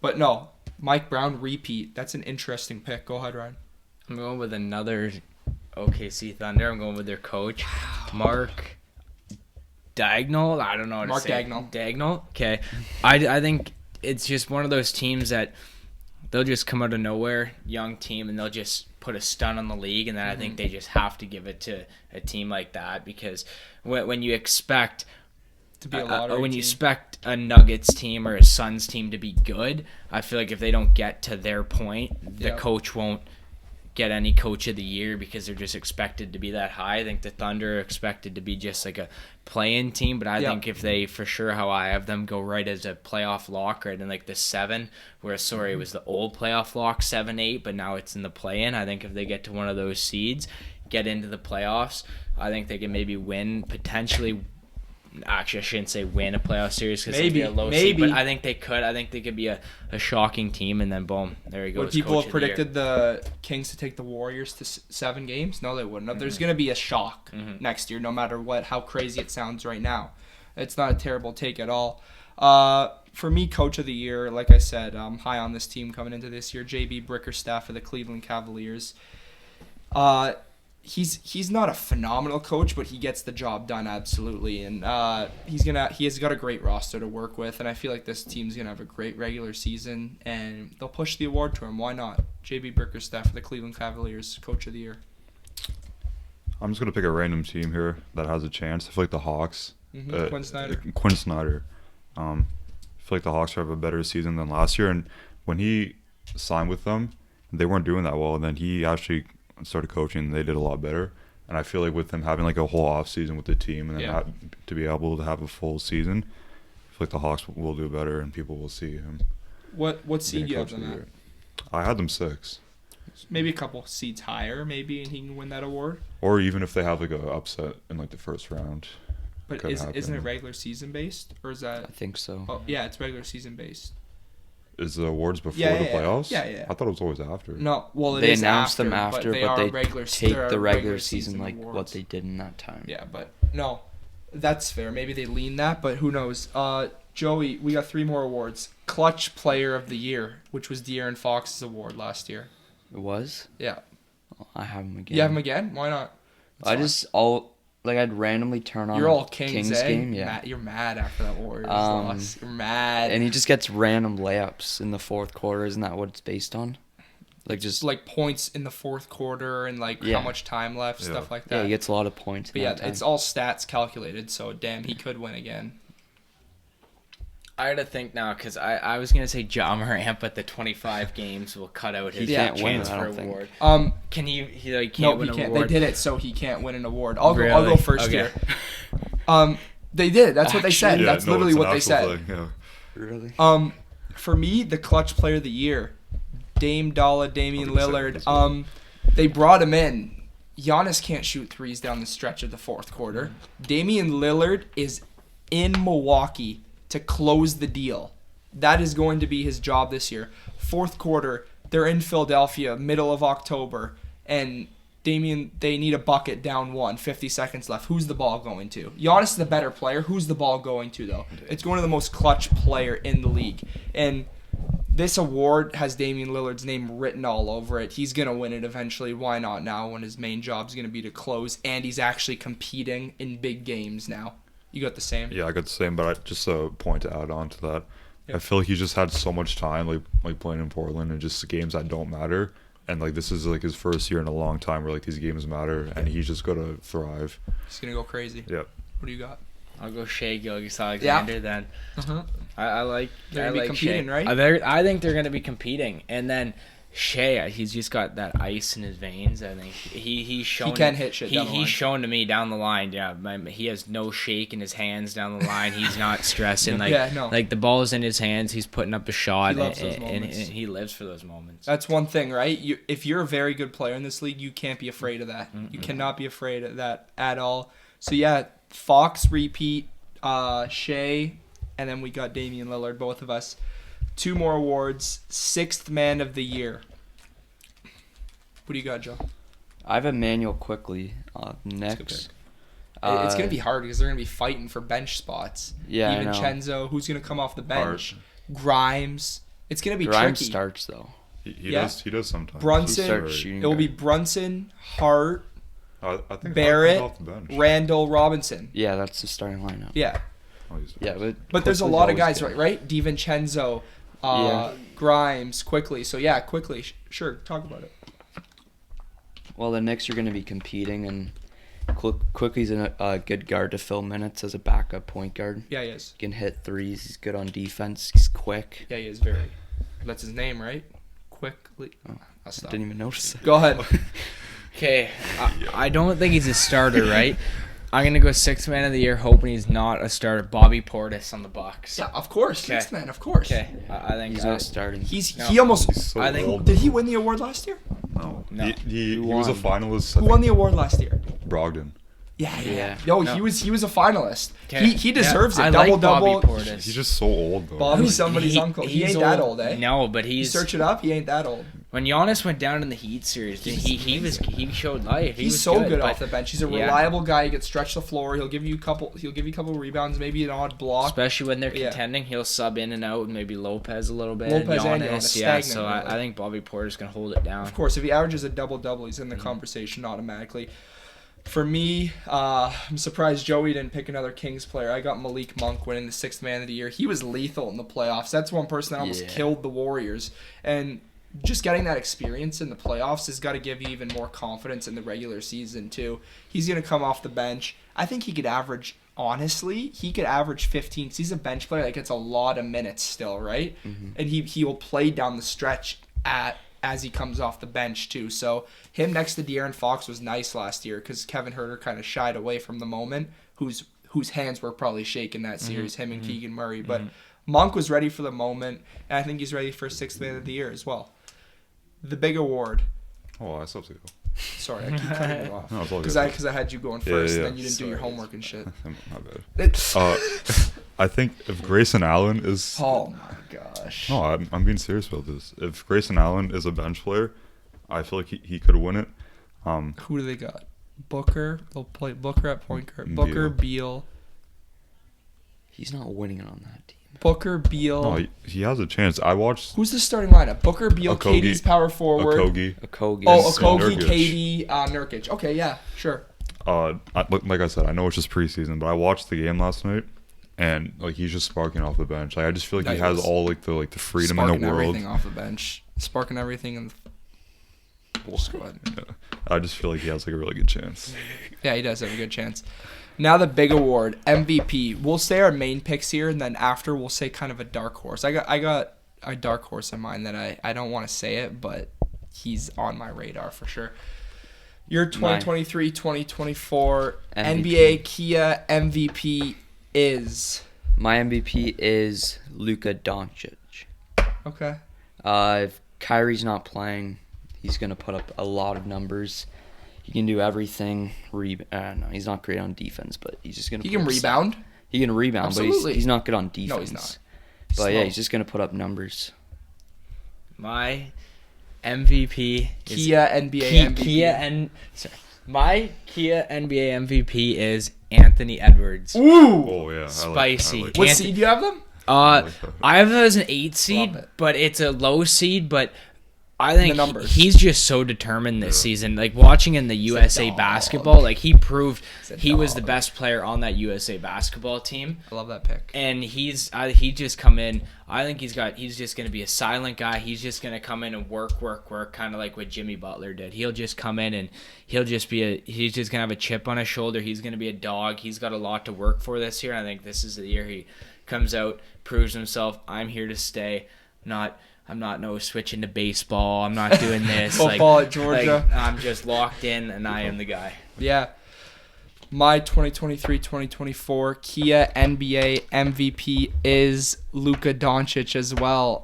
but no, Mike Brown repeat. That's an interesting pick. Go ahead, Ryan. I'm going with another OKC Thunder. I'm going with their coach, Mark Daigneault. I don't know how to Mark say Daigneault. Daigneault. Okay, I think it's just one of those teams that they'll just come out of nowhere, young team, and they'll just put a stun on the league, and then I think they just have to give it to a team like that because when you expect To be a lottery when you team. expect a Nuggets team or a Suns team to be good, I feel like if they don't get to their point, the coach won't get any coach of the year because they're just expected to be that high. I think the Thunder are expected to be just like a play-in team, but I think if they, for sure how I have them, go right as a playoff lock right in like the 7, where it was the old playoff lock 7-8, but now it's in the play-in. I think if they get to one of those seeds, get into the playoffs, I think they can maybe win, potentially. Actually, I shouldn't say win a playoff series because it'll be a low seed, but I think they could. I think they could be a shocking team, and then boom, there he goes. Would people coach have of the year. predicted the Kings to take the Warriors to 7 games? No, they wouldn't have. There's going to be a shock next year, no matter how crazy it sounds right now. It's not a terrible take at all. For me, coach of the year, like I said, I'm high on this team coming into this year. JB Bickerstaff for the Cleveland Cavaliers. He's not a phenomenal coach, but he gets the job done absolutely, and he has got a great roster to work with, and I feel like this team's gonna have a great regular season, and they'll push the award to him. Why not? JB Bickerstaff for the Cleveland Cavaliers, coach of the year. I'm just gonna pick a random team here that has a chance. I feel like the Hawks. Quinn Snyder. Quinn Snyder. I feel like the Hawks have a better season than last year, and when he signed with them, they weren't doing that well, and then he actually started coaching, they did a lot better. And I feel like with him having like a whole off season with the team and then to be able to have a full season, I feel like the Hawks will do better and people will see him. What seed do you have Coach of them the at? Year. I had them 6. Maybe a couple seeds higher, maybe, and he can win that award. Or even if they have like a upset in like the first round. But isn't it regular season based, or is that? I think so. Oh yeah, it's regular season based. Is the awards before Yeah, the yeah, playoffs? Yeah. I thought it was always after. No, well, They announced them after, but they take they're the regular season like awards. what they did in that time. Yeah, but no, that's fair. Maybe they lean that, but who knows? Joey, we got 3 more awards. Clutch Player of the Year, which was De'Aaron Fox's award last year. It was? Yeah. I have him again. You have him again? Why not? I'd randomly turn on You're all a Kings game. Yeah. You're mad after that Warriors loss. You're mad. And he just gets random layups in the fourth quarter. Isn't that what it's based on? Like points in the fourth quarter and how much time left, stuff like that. Yeah, he gets a lot of points. But yeah, it's all stats calculated, so damn, he could win again. I had to think now because I was gonna say Ja Morant, but the 25 games will cut out his chance for award. Can he can't win an award? They did it so he can't win an award. I'll go first here. They did. That's what they said. Yeah, That's literally what they said. Thing, yeah. Really? For me, the clutch player of the year, Damian Lillard. They brought him in. Giannis can't shoot threes down the stretch of the fourth quarter. Damian Lillard is in Milwaukee to close the deal. That is going to be his job this year. Fourth quarter, they're in Philadelphia, middle of October, and they need a bucket down 1, 50 seconds left. Who's the ball going to? Giannis is the better player. Who's the ball going to, though? It's going to the most clutch player in the league. And this award has Damian Lillard's name written all over it. He's going to win it eventually. Why not now when his main job is going to be to close, and he's actually competing in big games now? You got the same? Yeah, I got the same, but just a point to add on to that. Yeah. I feel like he just had so much time, like playing in Portland and just games that don't matter. And this is his first year in a long time where these games matter, and he's just got to thrive. He's gonna go crazy. Yep. What do you got? I'll go Shai Gilgeous-Alexander then. I like. They're gonna be competing, Shai. right? I think they're gonna be competing, and then Shai, he's just got that ice in his veins. I think he's shown. He can hit shit down the line. He's shown to me down the line. Yeah, he has no shake in his hands down the line. He's not stressing. Like the ball is in his hands. He's putting up a shot, he loves those and moments. he lives for those moments. That's one thing, right? If you're a very good player in this league, you can't be afraid of that. You cannot be afraid of that at all. So yeah, Fox repeat, Shai, and then we got Damian Lillard, both of us. 2 more awards. 6th man of the year. What do you got, Joe? I have Emmanuel quickly next. It's going to be hard because they're going to be fighting for bench spots. Yeah, I know. DiVincenzo, who's going to come off the bench? Grimes. It's going to be Grimes tricky. starts, though. He does sometimes. Brunson. It will be Brunson, Hart, I think Barrett, off the bench. Randall, Robinson. Yeah, that's the starting lineup. Yeah. Yeah, But there's a Quickly's lot of always guys, good. right? DiVincenzo, Grimes, quickly. So, yeah, quickly. Sure, talk about it. Well, the Knicks are going to be competing, and Quickly's a good guard to fill minutes as a backup point guard. Yeah, he is. He can hit threes. He's good on defense. He's quick. Yeah, he is very. That's his name, right? Quickly. Oh, I'll stop. Didn't even notice that. Go ahead. Okay, I don't think he's a starter, right? I'm gonna go sixth man of the year, hoping he's not a starter. Bobby Portis on the Bucks. Yeah, of course. Okay. Sixth man, of course. Okay, I think He's not starting. He almost. He's so I think- old. Did he win the award last year? No. No. He Who was a won? finalist. Who won the award last year? Brogdon. Yeah. Yeah. Yo, No. he was a finalist. Okay. He deserves Yeah, it. I Double like Bobby double. Portis. He's just so old though. Bobby's somebody's uncle. He he's ain't that old, eh? No, but You he's search it up. He ain't that old. when Giannis went down in the Heat series, he showed life. He's was so good but off the bench. He's a yeah. reliable guy. He can stretch the floor. He'll give you a couple rebounds, maybe an odd block. Especially when they're Yeah. contending, he'll sub in and out, maybe Lopez a little bit. Lopez and Giannis, Giannis, yeah. stagnant, So really. I think Bobby Porter's gonna hold it down. Of course, if he averages a double-double, he's in Mm-hmm. the conversation automatically. For me, I'm surprised Joey didn't pick another Kings player. I got Malik Monk winning the sixth man of the year. He was lethal in the playoffs. That's one person that almost Yeah. killed the Warriors. And just getting that experience in the playoffs has got to give you even more confidence in the regular season, too. He's going to come off the bench. I think he could average, honestly, 15. 'Cause he's a bench player that gets a lot of minutes still, right? Mm-hmm. And he will play down the stretch as he comes off the bench too. So him next to De'Aaron Fox was nice last year because Kevin Huerter kind of shied away from the moment, whose hands were probably shaking that series, him and Keegan Murray. But Monk was ready for the moment, and I think he's ready for sixth man of the year as well. The big award. Oh, I still have to go. Sorry, I keep cutting you off. No, it's all Because good. I had you going first, yeah. and then you didn't do your Sorry. homework and shit. My bad. I think if Grayson Allen is Oh my gosh. no, I'm being serious about this. If Grayson Allen is a bench player, I feel like he could win it. Who do they got? Booker. They'll play Booker at point guard. Booker, Beal. He's not winning it on that team. Booker, Beal. No, he has a chance. I watched Who's the starting lineup? Booker, Beal, Okogie. KD's power forward. Okogie. Okogie. Oh, and Okogie, Nurkic. KD, Nurkic. Okay, yeah, sure. Like I said, I know it's just preseason, but I watched the game last night, and like he's just sparking off the bench. Like I just feel like Yeah, he he has was all like the freedom in Sparking the world. everything off the bench. Sparking everything. And just go ahead. Yeah. I just feel like he has like a really good chance. Yeah, he does have a good chance. Now the big award, MVP. We'll say our main picks here, and then after we'll say kind of a dark horse. I got a dark horse in mind that I don't want to say it, but he's on my radar for sure. Your 2023-2024 NBA Kia MVP is My MVP is Luka Doncic. okay. If Kyrie's not playing, he's going to put up a lot of numbers. He can do everything. No, he's not great on defense, but he's just going to. He can rebound. He can rebound, Absolutely. but he's not good on defense. No, he's not. But yeah, Slow. he's just going to put up numbers. My MVP is Kia NBA MVP. My Kia NBA MVP is Anthony Edwards. Ooh. Oh yeah, Spicy. I like What Can't- seed do you have them? I have it as an 8 seed, Love it. but it's a low seed. But I think The numbers. he's just so determined this season. Like watching in the USA dog. basketball, like he proved a he was the dog. best player on that USA basketball team. I love that pick. And he just come in. I think he's just gonna be a silent guy. He's just gonna come in and work, kind of like what Jimmy Butler did. He'll just come in and he's just gonna have a chip on his shoulder. He's gonna be a dog. He's got a lot to work for this year. And I think this is the year he comes out, proves himself. I'm here to stay. I'm not switching to baseball. I'm not doing this. Football at Georgia. I'm just locked in, and I am the guy. Yeah. My 2023-2024 Kia NBA MVP is Luka Doncic as well.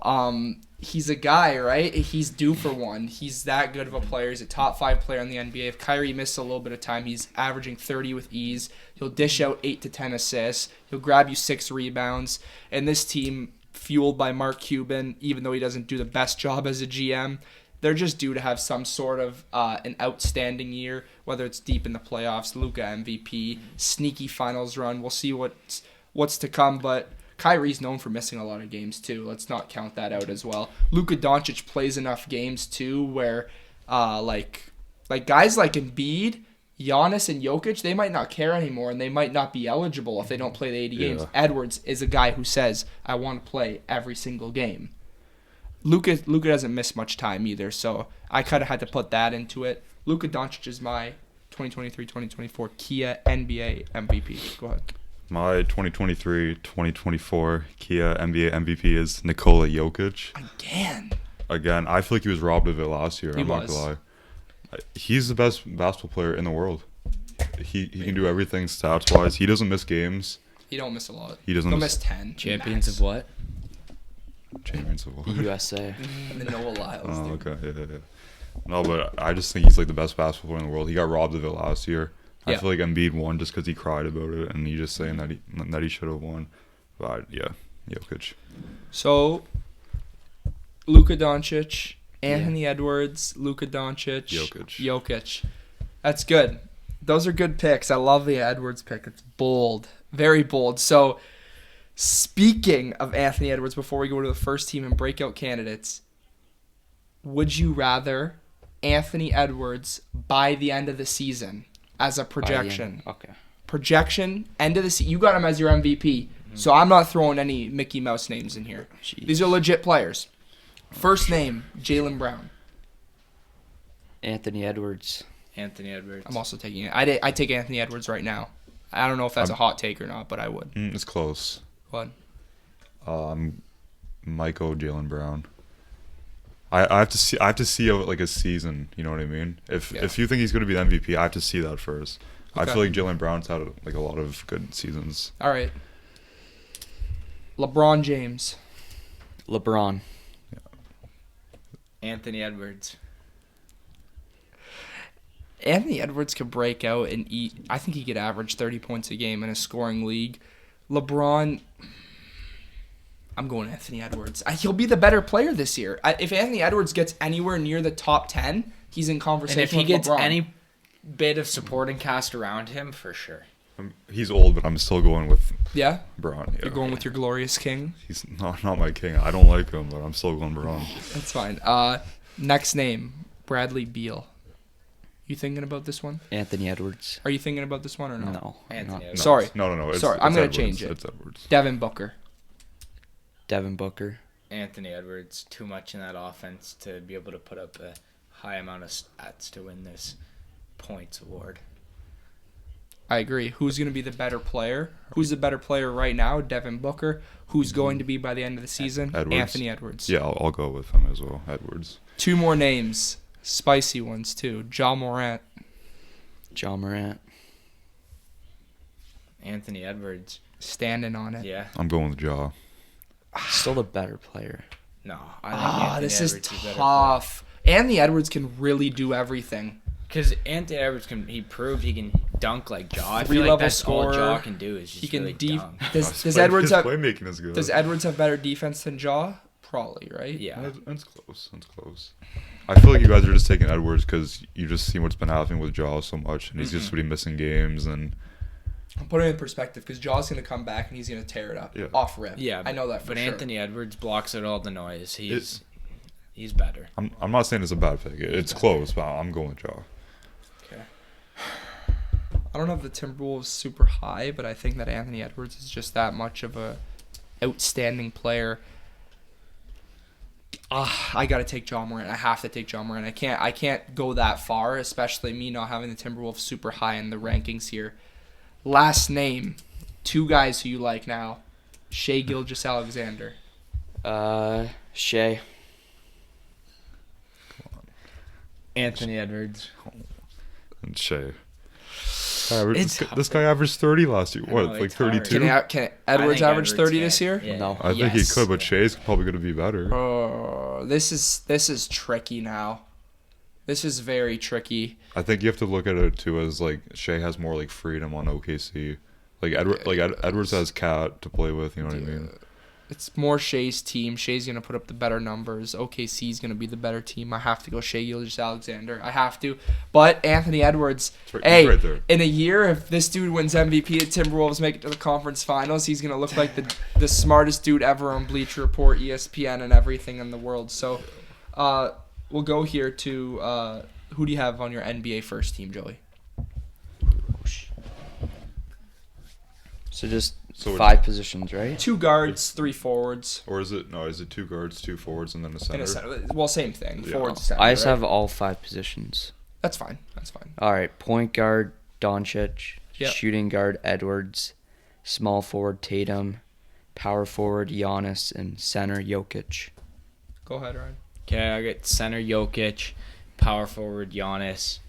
He's a guy, right? He's due for one. He's that good of a player. He's a top 5 player in the NBA. If Kyrie missed a little bit of time, he's averaging 30 with ease. He'll dish out 8 to 10 assists. He'll grab you 6 rebounds. And this team, fueled by Mark Cuban, even though he doesn't do the best job as a GM, they're just due to have some sort of an outstanding year, whether it's deep in the playoffs, Luka MVP, sneaky finals run. We'll see what's to come, but Kyrie's known for missing a lot of games too. Let's not count that out as well. Luka Doncic plays enough games too where like guys like Embiid, Giannis, and Jokic, they might not care anymore and they might not be eligible if they don't play the 80 games. Edwards is a guy who says, I want to play every single game. Luka doesn't miss much time either, so I kind of had to put that into it. Luka Doncic is my 2023-2024 Kia NBA MVP. Go ahead. My 2023-2024 Kia NBA MVP is Nikola Jokic. Again, I feel like he was robbed of it last year. I'm not gonna lie. He's the best basketball player in the world. He can do everything stats wise. He doesn't miss games. He don't miss a lot. He'll miss 10. Champions of what? Champions of what? USA. The Noah Lyles. Oh, okay. Yeah. No, but I just think he's like the best basketball player in the world. He got robbed of it last year. I feel like Embiid won just because he cried about it, and he's just saying that he should have won. But yeah, Jokic. So, Luka Doncic, Anthony Edwards, Luka Doncic, Jokic. That's good. Those are good picks. I love the Edwards pick. It's bold, very bold. So, speaking of Anthony Edwards, before we go to the first team and breakout candidates, would you rather Anthony Edwards by the end of the season? As a projection. Okay. Projection, end of the season. You got him as your MVP. So I'm not throwing any Mickey Mouse names in here. Jeez. These are legit players. First name, Jaylen Brown. Anthony Edwards. I'm also taking it. I take Anthony Edwards right now. I don't know if that's a hot take or not, but I would. It's close. What? Michael Jaylen Brown. I have to see like a season. You know what I mean? If you think he's going to be the MVP, I have to see that first. Okay. I feel like Jaylen Brown's had like a lot of good seasons. All right. LeBron James. LeBron. Yeah. Anthony Edwards. Anthony Edwards could break out and eat. I think he could average 30 points a game in a scoring league. LeBron. I'm going Anthony Edwards. He'll be the better player this year. If Anthony Edwards gets anywhere near the top 10, he's in conversation with LeBron. And if he gets any bit of supporting cast around him, for sure. He's old, but I'm still going with Braun. Yeah. You're going with your glorious king? He's not my king. I don't like him, but I'm still going Braun. That's fine. Next name, Bradley Beal. You thinking about this one? Anthony Edwards. Are you thinking about this one or no? No. Anthony Edwards. Sorry. No. Sorry, I'm going to change it. It's Edwards. Devin Booker. Devin Booker. Anthony Edwards. Too much in that offense to be able to put up a high amount of stats to win this points award. I agree. Who's going to be the better player? Who's the better player right now? Devin Booker. Who's going to be by the end of the season? Edwards. Anthony Edwards. Yeah, I'll go with him as well. Edwards. Two more names. Spicy ones, too. Ja Morant. Anthony Edwards. Standing on it. Yeah. I'm going with Ja. Still the better player. No. I think this is tough. Anthony Edwards can really do everything. Because Anthony Edwards he proved he can dunk like Ja. I feel like that's all Ja can do is just he can really dunk. Does Edwards have playmaking is good. Does Edwards have better defense than Ja? Probably, right? Yeah. That's close. I feel like you guys are just taking Edwards because you just see what's been happening with Ja so much, and he's just been missing games. And I'm putting it in perspective because Ja's going to come back and he's going to tear it up off rip. Yeah, I know that for sure. But Anthony Edwards blocks out all the noise. He's better. I'm not saying it's a bad pick. It's close, but I'm going with Ja. Okay. I don't have the Timberwolves super high, but I think that Anthony Edwards is just that much of a outstanding player. I gotta take Ja Morant. I have to take Ja Morant. I can't go that far, especially me not having the Timberwolves super high in the rankings here. Last name, two guys who you like now, Shai Gilgeous-Alexander. Shai. Anthony Edwards. And Shai. This guy averaged 30 last year. What, like 32? Can Edwards average 30 this year? Yeah. No. I think he could, but Shai's probably going to be better. Oh, this is tricky now. This is very tricky. I think you have to look at it too as like Shai has more like freedom on OKC. Like Edwards has Cat to play with. You know what I mean? it's more Shea's team. Shea's going to put up the better numbers. OKC's going to be the better team. I have to go Shea Gilgeous-Alexander. I have to. But Anthony Edwards, He's right there. in a year, if this dude wins MVP, the Timberwolves make it to the conference finals, he's going to look like the smartest dude ever on Bleacher Report, ESPN, and everything in the world. So we'll go here to who do you have on your NBA first team, Joey? So just So 5 positions, right? 2 guards, 3 forwards. Or is it 2 guards, 2 forwards, and then a center? And a center. Well, same thing. Yeah. Forwards, center. I just right? have all 5 positions. That's fine. All right, point guard Doncic, Yep. shooting guard Edwards, small forward Tatum, power forward Giannis, and center Jokic. Go ahead, Ryan. Okay, I got center Jokic, power forward Giannis,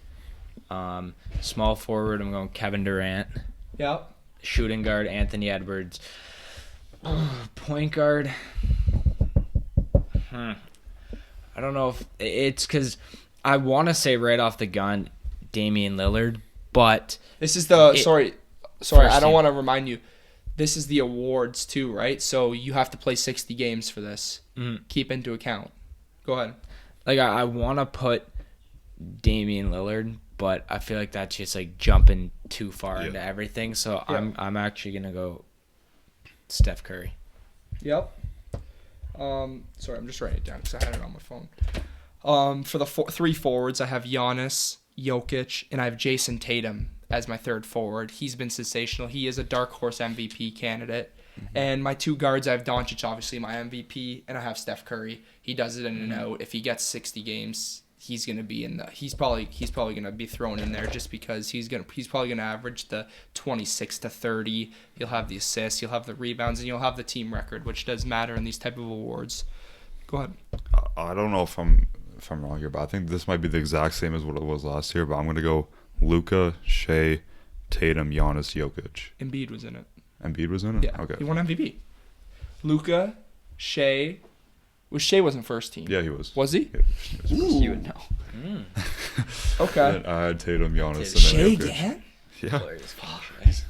small forward I'm going Kevin Durant, Yep. shooting guard Anthony Edwards, point guard. I don't know if it's because I want to say right off the gun Damian Lillard, but This is the sorry. First I don't team. want to remind you. This is the awards too, right? So you have to play 60 games for this. Keep into account. Go ahead. like I want to put Damian Lillard, but I feel like that's just like jumping too far into everything. So Yeah. I'm actually gonna go Steph Curry. Yep. Sorry, I'm just writing it down because I had it on my phone. For the 3 forwards, I have Giannis, Jokic, and I have Jason Tatum as my 3rd forward. He's been sensational. He is a dark horse MVP candidate. And my 2 guards, I have Doncic, obviously my MVP, and I have Steph Curry. He does it in and out. If he gets 60 games, he's gonna be in the. He's probably gonna be thrown in there just because he's probably gonna average the 26 to 30. He'll have the assists, he'll have the rebounds, and you'll have the team record, which does matter in these type of awards. Go ahead. I don't know if I'm wrong here, but I think this might be the exact same as what it was last year. But I'm gonna go Luka, Shea, Tatum, Giannis, Jokic. Embiid was in it. Embiid was in it. Yeah, Okay. he won MVP. Luka, Shea. Shea wasn't first team. Yeah, he was. Was he? Yeah, he was. You would know. Okay. Then I had Tatum, Giannis, Shea and then Jokic. again? Yeah.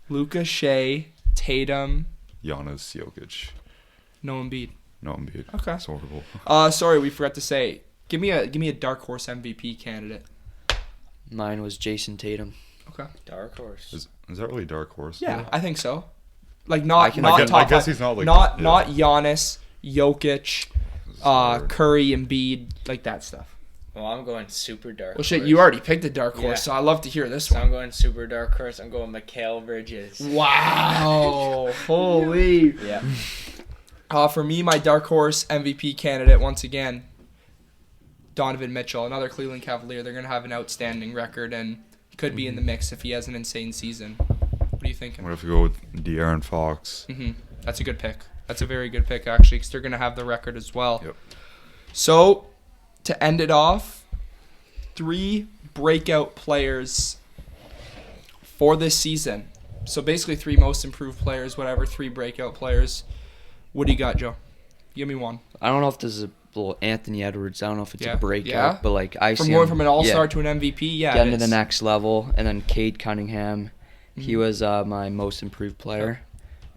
Luka, Shea, Tatum, Giannis, Jokic. no Embiid. No Embiid. Okay. It's horrible. Sorry, we forgot to say. Give me a dark horse MVP candidate. Mine was Jason Tatum. Okay. Dark horse. Is that really dark horse? Yeah, though? I think so. Like not I not guess- top I guess five. he's not like not yeah. not Giannis, Jokic, It's hard. Curry, Embiid, like that stuff. Well, I'm going super dark. Well, shit, horse. you already picked a dark horse, Yeah. so I love to hear this So one. I'm going super dark horse. I'm going McKellar Bridges. Wow! Holy. Yeah. For me, my dark horse MVP candidate once again, Donovan Mitchell, another Cleveland Cavalier. They're gonna have an outstanding record and could be in the mix if he has an insane season. What are you I'm thinking? gonna have to go with De'Aaron Fox. That's a good pick. That's a very good pick actually, because they're gonna have the record as well. Yep. So, to end it off, 3 breakout players for this season. So basically 3 most improved players, whatever, 3 breakout players. What do you got, Joe? Give me one. I don't know if this is a little Anthony Edwards. I don't know if it's Yeah. a breakout, Yeah. but like I From see going him, from an all-star yeah, to an MVP, yeah. getting it to the is. next level, and then Cade Cunningham, he Mhm. was my most improved player,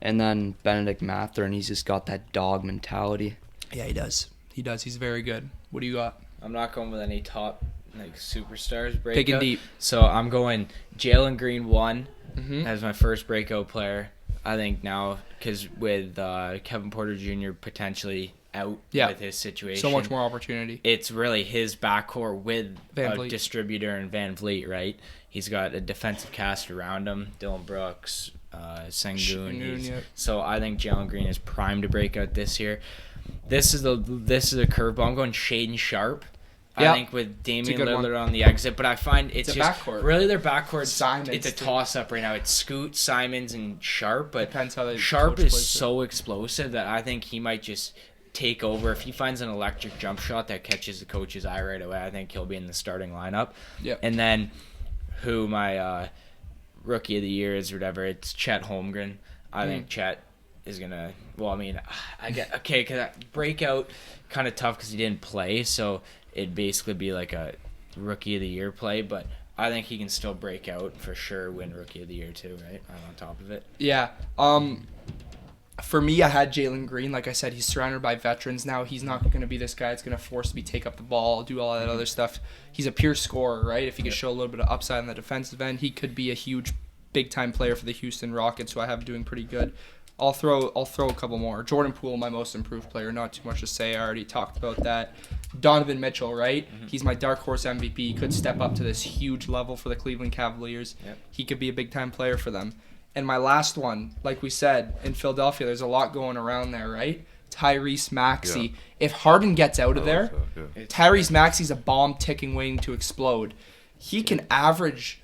and then Benedict Mathurin. He's just got that dog mentality. Yeah, he does. He does. He's very good. What do you got? I'm not going with any top like superstars breakout. Picking deep. So I'm going Jalen Green 1 Mm-hmm. as my first breakout player. I think now because with Kevin Porter Jr. potentially out with his situation, So much more opportunity. it's really his backcourt with Van a Vliet. distributor and Van Vliet, right? He's got a defensive cast around him, Dylan Brooks, Sengun. Sengun, yeah. So I think Jalen Green is primed to break out this year. This is a curveball. I'm going Shaden Sharp. Yeah. I think with Damian good one. Lillard on the exit, but I find it's It's a just backcourt. really their backcourt. Simons, It's a too. toss up right now. It's Scoot, Simons, and Sharp, but Depends how they Sharp coach is plays it. so explosive that I think he might just take over. If he finds an electric jump shot that catches the coach's eye right away, I think he'll be in the starting lineup. Yep. And then who my rookie of the year is or whatever, it's Chet Holmgren. I think Chet is going to, well, I mean, I get, okay, because that breakout kind of tough because he didn't play, so it'd basically be like a rookie of the year play, but I think he can still break out for sure, win rookie of the year too, right? On top of it. Yeah. For me, I had Jalen Green. Like I said, he's surrounded by veterans now. He's not going to be this guy that's going to force me to take up the ball, do all that other stuff. He's a pure scorer, right? If he could show a little bit of upside on the defensive end, he could be a huge, big-time player for the Houston Rockets, who I have doing pretty good. I'll throw a couple more. Jordan Poole, my most improved player. Not too much to say. I already talked about that. Donovan Mitchell, right? He's my dark horse MVP. He could step up to this huge level for the Cleveland Cavaliers. Yep. He could be a big-time player for them. And my last one, like we said, in Philadelphia, there's a lot going around there, right? Tyrese Maxey. Yeah. If Harden gets out of there, Yeah. Tyrese Maxey's a bomb ticking waiting to explode. He can average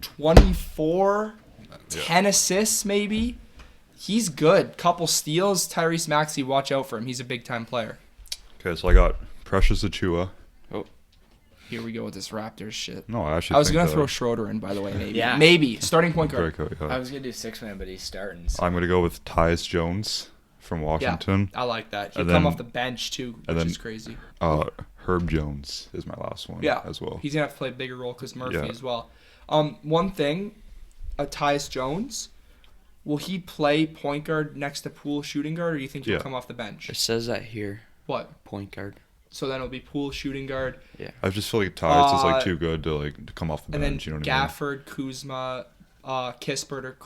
24, 10 assists maybe. He's good. Couple steals. Tyrese Maxey, watch out for him. He's a big-time player. Okay, so I got Precious Achua. Here we go with this Raptors shit. No, I actually I was think going that to throw Schroeder in, by the way, maybe. Yeah. Maybe. Starting point guard. Breakout, yeah. I was gonna do 6-man, but he's starting. So. I'm going to go with Tyus Jones from Washington. I like that. He'll And come then- off the bench, too, and which then- is crazy. Herb Jones is my last one as well. He's going to have to play a bigger role because Murphy Yeah. as well. One thing, Tyus Jones, will he play point guard next to Poole shooting guard, or do you think he'll Yeah. come off the bench? It says that here. What? Point guard. So then it'll be Poole shooting guard. I just feel like Tyus is Uh, too good to come off the And then bench. You know what I mean? Gafford, Kuzma, Kispert, or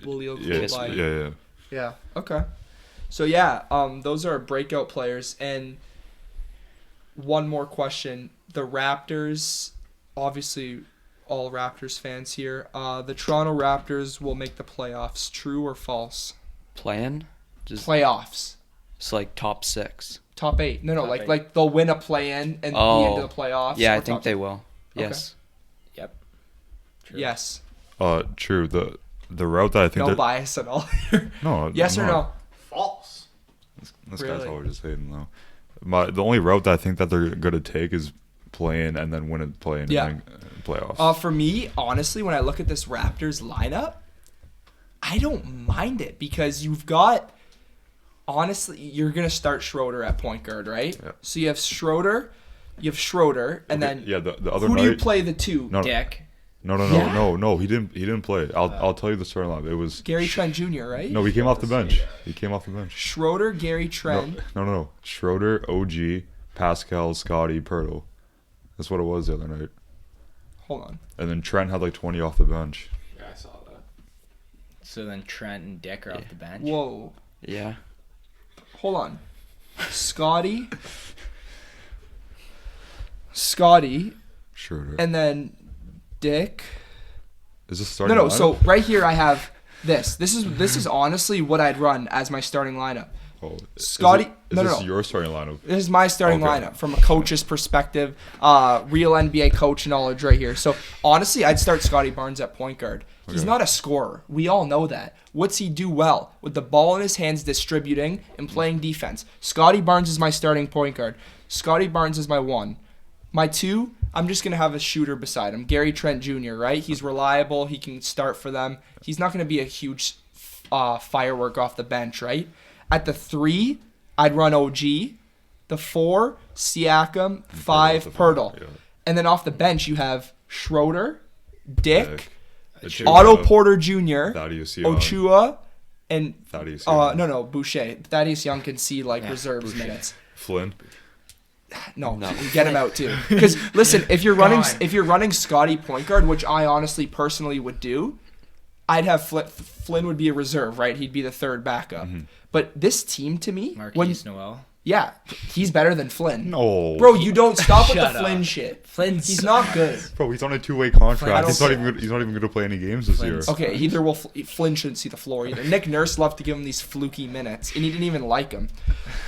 Khalil Yeah, Koulibaly. yeah. Yeah. Okay. So yeah, those are breakout players. And one more question: the Raptors, obviously, all Raptors fans here. The Toronto Raptors will make the playoffs. True or false? Plan? Just Playoffs. it's like top 6. Top 8. No, Top like 8. like they'll win a play-in and be Oh. into the playoffs. Yeah, or I think top- they will. Okay. Yes. Yep. True. Yes. True. The route that I think No they're- bias at all here. No. Yes I'm or not. no? False. This Really? guy's always just hating though. The only route that I think that they're gonna take is play-in and then win a play-in Yeah. and then playoffs. For me, honestly, when I look at this Raptors lineup, I don't mind it because you've got, honestly, you're going to start Schroeder at point guard, right? Yeah. So you have Schroeder, and Okay, then yeah, the other who night. do you play the two? No, Dick. no. Yeah? He didn't play. I'll tell you the starting lineup. It was Gary Trent Jr., right? No, he came off the bench. He came off the bench. Schroeder, Gary Trent. No. Schroeder, OG, Pascal, Scotty, Pirtle. That's what it was the other night. Hold on. And then Trent had like 20 off the bench. Yeah, I saw that. So then Trent and Dick are off the bench. Whoa. Yeah. Hold on. Scotty, Schroeder. and then Dick. Is this starting No. lineup? So right here I have this. This is honestly what I'd run as my starting lineup. Oh, Scotty- Is no, this no. your starting lineup? This is my starting Okay. lineup from a coach's perspective, real NBA coach knowledge right here. So honestly, I'd start Scotty Barnes at point guard. He's Okay. not a scorer. We all know that. What's he do well? With the ball in his hands, distributing and playing defense. Scotty Barnes is my starting point guard. Scotty Barnes is my 1. My 2, I'm just going to have a shooter beside him. Gary Trent Jr., right? He's reliable. He can start for them. He's not going to be a huge firework off the bench, right? At the 3, I'd run OG. The 4, Siakam. 5, Pirtle. Yeah. And then off the bench, you have Schroeder, Dick, Achua, Otto Porter Jr., Thaddeus Young. Ochua, and Thaddeus Young. no, Boucher. Thaddeus Young can see reserves Boucher. minutes. Flynn. No, No. get him out too. Because listen, if you're running Scotty point guard, which I honestly personally would do, I'd have Flynn would be a reserve, right? He'd be the third backup. But this team to me, Marquise Noel. yeah, he's better than Flynn. No. Bro, you don't stop with the Shut up. Flynn shit. Flynn's He's not good. Bro, he's on a 2-way contract. I He's don't- not even going to play any games this year. Flynn's- Okay, either will Flynn shouldn't see the floor either. Nick Nurse loved to give him these fluky minutes, and he didn't even like him.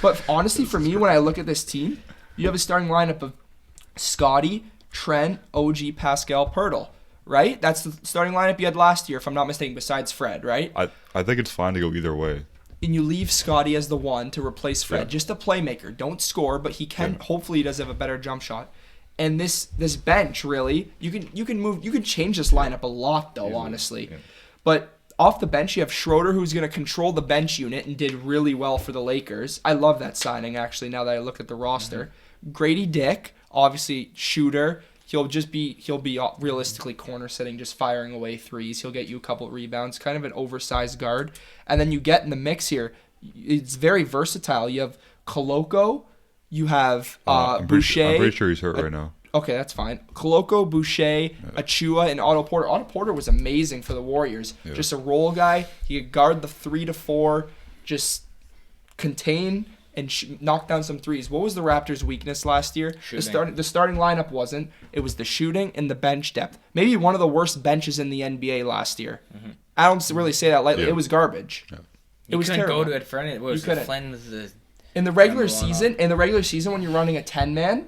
But honestly, for me, when I look at this team, you have a starting lineup of Scotty, Trent, OG, Pascal, Pirtle, right? That's the starting lineup you had last year, if I'm not mistaken, besides Fred, right? I think it's fine to go either way. And you leave Scotty as the 1 to replace Fred. Yeah. Just a playmaker. Don't score, but he can. Yeah. Hopefully, he does have a better jump shot. And this bench, really, you can change this lineup a lot, though, Easily, honestly. yeah. But off the bench, you have Schroeder, who's going to control the bench unit and did really well for the Lakers. I love that signing, actually, now that I look at the roster. Grady Dick, obviously shooter. He'll be realistically corner sitting, just firing away threes. He'll get you a couple rebounds, kind of an oversized guard. And then you get in the mix here. It's very versatile. You have Koloko, you have Boucher. I'm pretty sure he's hurt right now. Okay, that's fine. Koloko, Boucher, Achua, and Otto Porter. Otto Porter was amazing for the Warriors. Yeah. Just a role guy. He could guard the 3 to 4, just contain and knock down some threes. What was the Raptors' weakness last year? The starting lineup wasn't. It was the shooting and the bench depth. Maybe one of the worst benches in the NBA last year. Mm-hmm. I don't really say that lightly. Yeah. It was garbage. Yeah. It was terrible. You couldn't go to it for anything. In the regular season, when you're running a 10-man,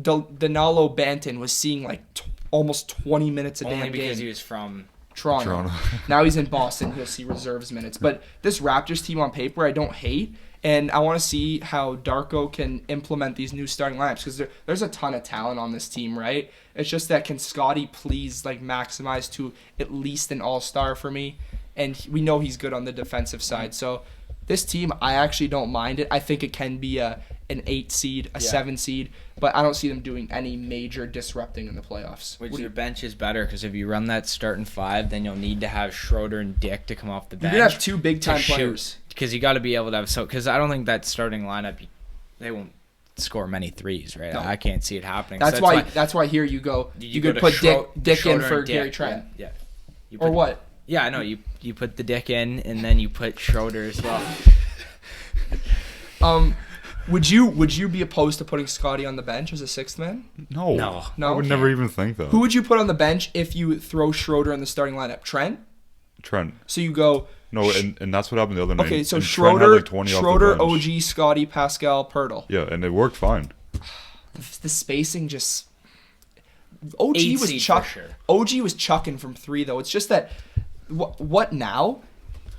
Danilo Banton was seeing like almost 20 minutes a damn game. Only because he was from Toronto. Now he's in Boston. He'll see reserves minutes. But this Raptors team on paper, I don't hate. And I want to see how Darko can implement these new starting lineups because there's a ton of talent on this team, right? It's just that can Scotty please like maximize to at least an all-star for me? And we know he's good on the defensive side. So this team, I actually don't mind it. I think it can be an 8 seed, a 7 seed, but I don't see them doing any major disrupting in the playoffs. Which your bench is better because if you run that starting 5, then you'll need to have Schroeder and Dick to come off the bench. You're going to have 2 big-time players. Because you got to be able to have because I don't think that starting lineup, they won't score many threes, right? No. I can't see it happening. That's why here you go. You could put Dick in for Gary Trent. Yeah. Or what? Yeah, I know. You put the Dick in, and then you put Schroeder as well. Would you be opposed to putting Scotty on the bench as a 6th man? No. I would never even think that. Who would you put on the bench if you throw Schroeder in the starting lineup? Trent. So you go. No, and that's what happened the other night. Okay, so Schroeder, OG, Scotty, Pascal, Pirtle. Yeah, and it worked fine. The spacing just. OG was chucking from 3 though. It's just that. What now?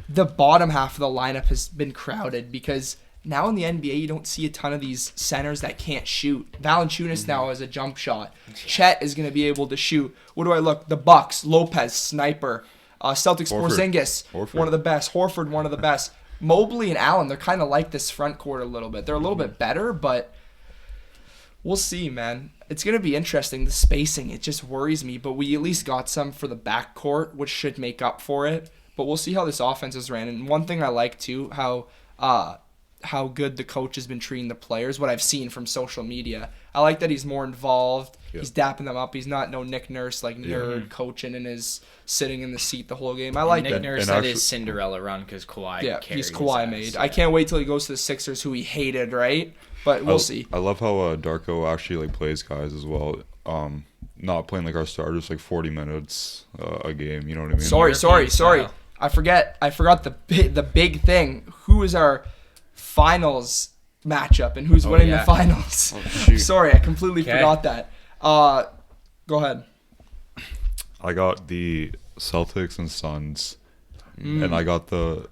The bottom half of the lineup has been crowded because now in the NBA you don't see a ton of these centers that can't shoot. Valanciunas now has a jump shot. Chet is going to be able to shoot. What do I look? The Bucks, Lopez, sniper. Celtics, Porzingis, one of the best. Horford, one of the best. Mobley and Allen, they're kind of like this front court a little bit. They're a little bit better, but we'll see, man. It's going to be interesting. The spacing, it just worries me, but we at least got some for the back court, which should make up for it. But we'll see how this offense is ran. And one thing I like, too, how good the coach has been treating the players, what I've seen from social media. I like that he's more involved. Yep. He's dapping them up. He's not no Nick Nurse, like nerd coaching and is sitting in the seat the whole game. I like that. Nick Nurse had his Cinderella run because Kawhi he's Kawhi made. Yeah. I can't wait till he goes to the Sixers, who he hated, right? But we'll see. I love how Darko actually plays guys as well. Not playing like our starters, like 40 minutes a game. You know what I mean? Sorry. I forgot the big thing. Who is our finals matchup and who's winning the finals? Sorry, I completely forgot that. Go ahead. I got the Celtics and Suns, and I got the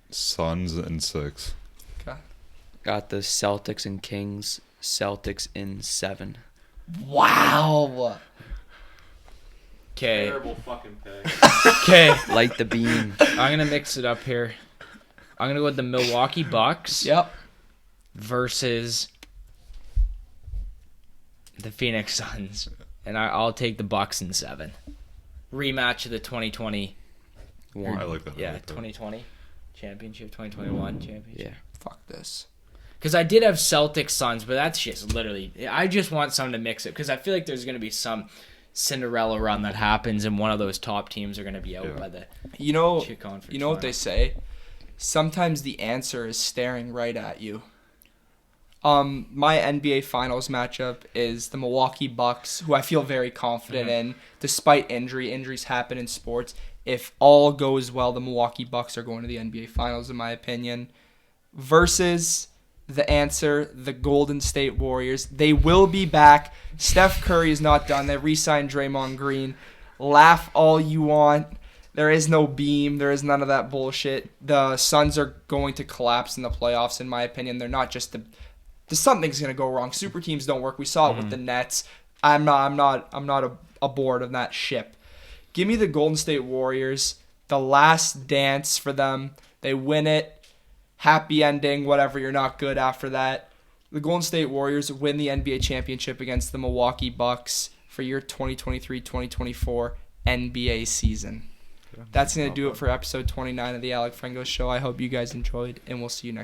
Suns in 6. Okay. Got the Celtics and Kings. Celtics in 7. Wow. Okay. Terrible fucking pick. Okay. Light the beam. I'm gonna mix it up here. I'm gonna go with the Milwaukee Bucks. Yep. Versus the Phoenix Suns, and I'll take the Bucks in 7. Rematch of the 2020. I like that. Yeah, 2020 championship, 2021 championship. Yeah. Fuck this. Because I did have Celtics Suns, but that's just literally. I just want something to mix it because I feel like there's gonna be some Cinderella run that happens, and one of those top teams are gonna be out by the. You know what they say. Sometimes the answer is staring right at you. My NBA Finals matchup is the Milwaukee Bucks, who I feel very confident in, despite injury. Injuries happen in sports. If all goes well, the Milwaukee Bucks are going to the NBA Finals, in my opinion. Versus the answer, the Golden State Warriors. They will be back. Steph Curry is not done. They re-signed Draymond Green. Laugh all you want. There is no beam. There is none of that bullshit. The Suns are going to collapse in the playoffs, in my opinion. They're not just something's going to go wrong. Super teams don't work. We saw it with the Nets. I'm not aboard of that ship. Give me the Golden State Warriors. The last dance for them. They win it. Happy ending. Whatever. You're not good after that. the Golden State Warriors win the NBA championship against the Milwaukee Bucks for your 2023-2024 NBA season. That's going to do it for episode 29 of the Alec Frengos Show. I hope you guys enjoyed, and we'll see you next